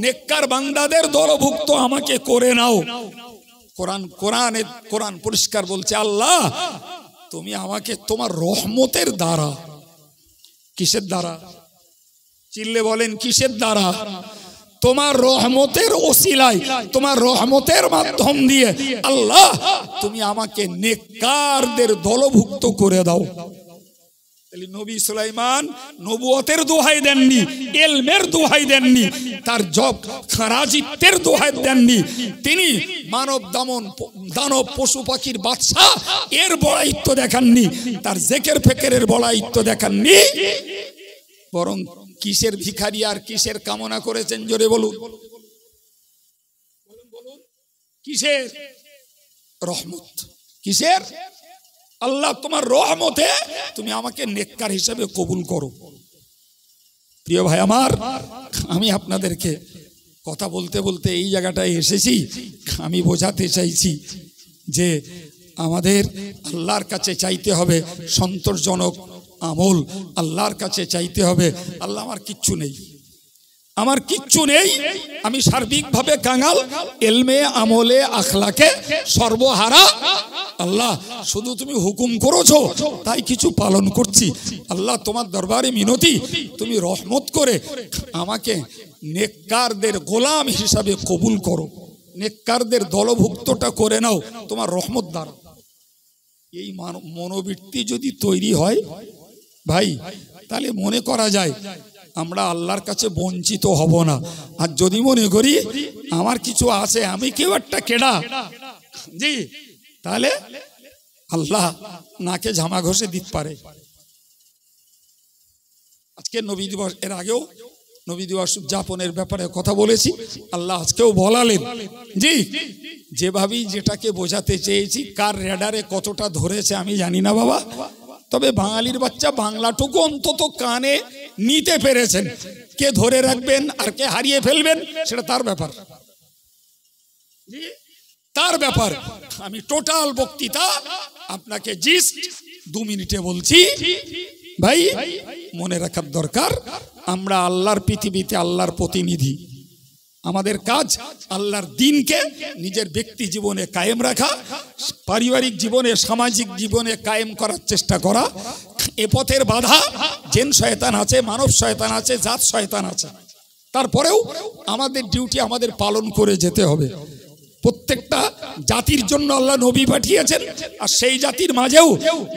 নেককার বান্দাদের দলভুক্ত আমাকে করে নাও। কোরআন পরিষ্কার বলছে, আল্লাহ তুমি আমাকে তোমার রহমতের দ্বারা, কিসের দ্বারা? চিল্লে বলেন কিসের দ্বারা? তোমার রহমতের ওসিলায়, তোমার রহমতের মাধ্যম দিয়ে আল্লাহ তুমি আমাকে নেককারদের দলভুক্ত করে দাও। নবী সুলাইমান নবুয়তের দোহাই দেননি, ইলমের দোহাই দেননি, তার জব খারাজিত্বের দোহাই দেননি, তিনি মানব দানব পশু পাখির বাদশা এর বড়াইত্ব দেখাননি, তার জেকের ফেকেরের বড়াইত্ব দেখাননি, বরং কিসের ভিখারি আর কিসের কামনা করেছেন? জোরে বলুন, কিসের? রহমত। কিসের? আল্লাহ তোমার রহমতে তুমি আমাকে নেককার হিসেবে কবুল করো। প্রিয় ভাই আমার, আমি আপনাদেরকে কথা বলতে বলতে এই জায়গাটায় এসেছি। আমি বোঝাতে চাইছি যে আমাদের আল্লাহর কাছে চাইতে হবে সন্তোষজনক আমল, আল্লাহর কাছে চাইতে হবে আল্লাহ আমার কিচ্ছু নেই, আমার কিচ্ছু নেই, আমি সার্বিকভাবে কাঙাল, এলমে আমলে আখলাকে সর্বহারা। আল্লাহ শুধু তুমি হুকুম করেছো তাই কিছু পালন করছি। আল্লাহ তোমার দরবারে মিনতি, তুমি রহমত করে আমাকে নেককারদের গোলাম হিসাবে কবুল করো, নেককারদের দলভুক্তটা করে নাও তোমার রহমত দ্বারা। এই মনোবৃত্তি যদি তৈরি হয় ভাই, তাহলে মনে করা যায় আমরা আল্লাহর কাছে বঞ্চিত হব না। আর যদি মনে করি আমার কিছু আছে, আমি কেউ একটা কেডা, জি, তাহলে আল্লাহ নাকে ঝামা ঘষে দিতে পারে। আজকে নবী দিবস, এর আগেও নবী দিবস উদযাপনের ব্যাপারে কথা বলেছি, আল্লাহ আজকেও বলালেন। জি, যেভাবেই যেটাকে বোঝাতে চেয়েছি, কার রেডারে কতটা ধরেছে আমি জানি না বাবা, তবে বাঙালির বাচ্চা বাংলাটুকু অন্তত কানে নিতে পেরেছেন। কে ধরে রাখবেন আর কে হারিয়ে ফেলবেন সেটা তার ব্যাপার, তার ব্যাপার। আমি টোটাল বক্তৃতা আপনাকে জিস্ট 2 মিনিটে বলছি। ভাই মনে রাখার দরকার, আমরা আল্লাহর পৃথিবীতে আল্লাহর প্রতিনিধি। আমাদের কাজ আল্লাহর দ্বীনকে নিজের ব্যক্তি জীবনে কায়েম রাখা, পারিবারিক জীবনে, সামাজিক জীবনে কায়েম করার চেষ্টা করা। এ পথের বাধা জিন শয়তান আছে, মানব শয়তান আছে, জাত শয়তান আছে, তারপরেও আমাদের ডিউটি আমাদের পালন করে যেতে হবে। প্রত্যেকটা জাতির জন্য আল্লাহ নবী পাঠিয়েছেন, আর সেই জাতির মাঝেও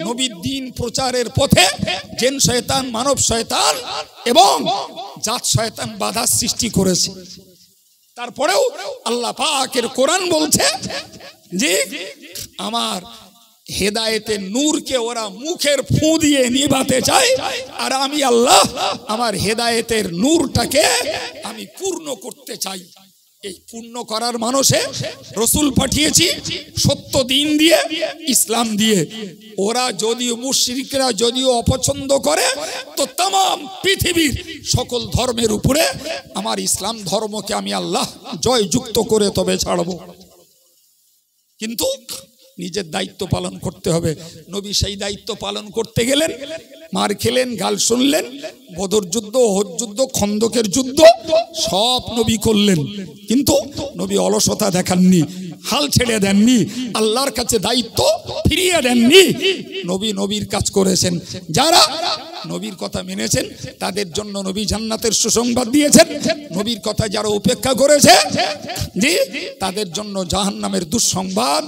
নবীর দ্বীন প্রচারের পথে জিন শয়তান, মানব শয়তান এবং জাত শয়তান বাধা সৃষ্টি করেছে। তারপরেও আল্লাহ পাকের কোরআন বলছে যে আমার হেদায়েতের নূরকে ওরা মুখের ফু দিয়ে নিভাতে চায়, আর আমি আল্লাহ আমার হেদায়েতের নূরটাকে আমি পূর্ণ করতে চাই। এই পূর্ণ করার মানুষে রসুল পাঠিয়েছি সত্য দিন দিয়ে, ইসলাম দিয়ে। ওরা যদিও মুশরিকরা যদিও অপছন্দ করে, তো तमाम পৃথিবীর সকল ধর্মের উপরে আমার ইসলাম ধর্মকে আমি আল্লাহ জয়যুক্ত করে তবে ছাড়ব। কিন্তু নিজের দায়িত্ব পালন করতে হবে। নবী সেই দায়িত্ব পালন করতে গেলেন, মার খেলেন, গাল শুনলেন। বদর যুদ্ধ, ওহদ যুদ্ধ, খন্দকের যুদ্ধ সব নবী করলেন, কিন্তু নবী অলসতা দেখাননি, হাল ছেড়ে দেননি, আল্লাহর কাছে দায়িত্ব ফিরিয়ে দেননি। নবী নবীর কাজ করেছেন। যারা নবীর কথা মেনেছেন তাদের জন্য নবী জান্নাতের সুসংবাদ দিয়েছেন। নবীর কথা যারা উপেক্ষা করেছে জি তাদের জন্য জাহান্নামের দুঃসংবাদ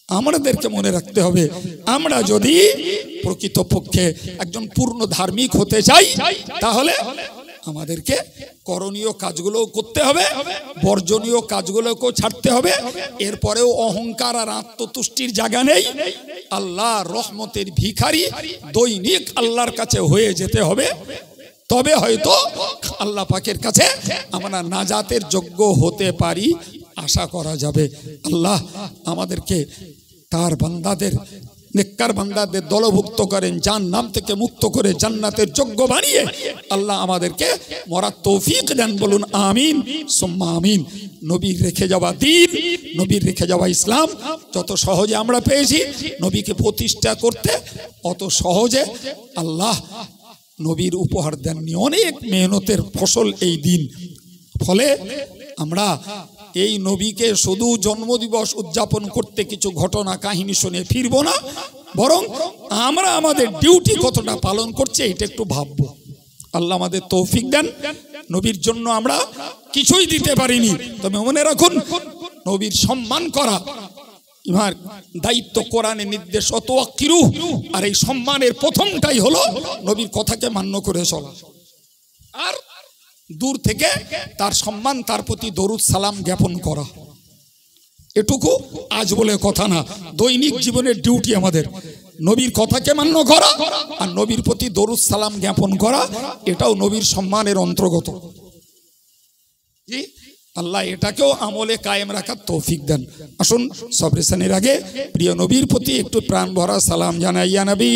আমাদেরকে মনে রাখতে হবে। আমরা যদি প্রকৃতপক্ষে একজন পূর্ণ ধার্মিক হতে চাই, তাহলে আমাদেরকে করণীয় কাজগুলো করতে হবে, বর্জনীয় কাজগুলোকেও ছাড়তে হবে। এরপরেও অহংকার আর আত্মতুষ্টির জায়গা নেই। আল্লাহ রহমতের ভিখারি দৈনিক আল্লাহর কাছে হয়ে যেতে হবে, তবে হয়তো আল্লাহ পাকের কাছে আমরা নাজাতের যোগ্য হতে পারি, আশা করা যাবে। আল্লাহ আমাদেরকে তার বান্দাদের, নেককার বান্দাদের দলভুক্ত করেন, জাহান্নাম থেকে মুক্ত করে জান্নাতের যোগ্য বানিয়ে আল্লাহ আমাদেরকে মরার তৌফিক দেন। বলুন আমিন সুম্মা আমিন। নবীর রেখে যাওয়া দ্বীন, নবীর রেখে যাওয়া ইসলাম যত সহজে আমরা পেয়েছি, নবীকে প্রতিষ্ঠা করতে অত সহজে আল্লাহ নবীর উপহার দেননি। অনেক মেহনতের ফসল এই দিন। ফলে আমরা এই নবীকে শুধু জন্মদিবস উদযাপন করতে কিছু ঘটনা কাহিনী শুনে ফিরব না, বরং আমরা আমাদের ডিউটি কতটা পালন করছে এটা একটু ভাববো। আল্লাহ আমাদের তৌফিক দেন। নবীর জন্য আমরা কিছুই দিতে পারিনি, তবে মনে রাখুন নবীর সম্মান করা ইমার দায়িত্ব, কোরআনের নির্দেশ অতওয়াক্কিরু। আর এই সম্মানের প্রথমটাই হলো নবীর কথাকে মান্য করে চলা, আর দূর থেকে তার সম্মান, তার প্রতি দরুদ সালাম জ্ঞাপন করা। এটুকু আজ বলে কথা না, দৈনিক জীবনের ডিউটি আমাদের নবীর কথাকে মান্য করা আর নবীর প্রতি দরুদ সালাম জ্ঞাপন করা। এটাও নবীর সম্মানের অন্তর্গত। জি আল্লাহ এটাকেও আমলে কায়েম রাখার তৌফিক দেন। আসুন সবরেশনের আগে প্রিয় নবীর প্রতি একটু প্রাণ ভরা সালাম জানাই। ইয়া নবী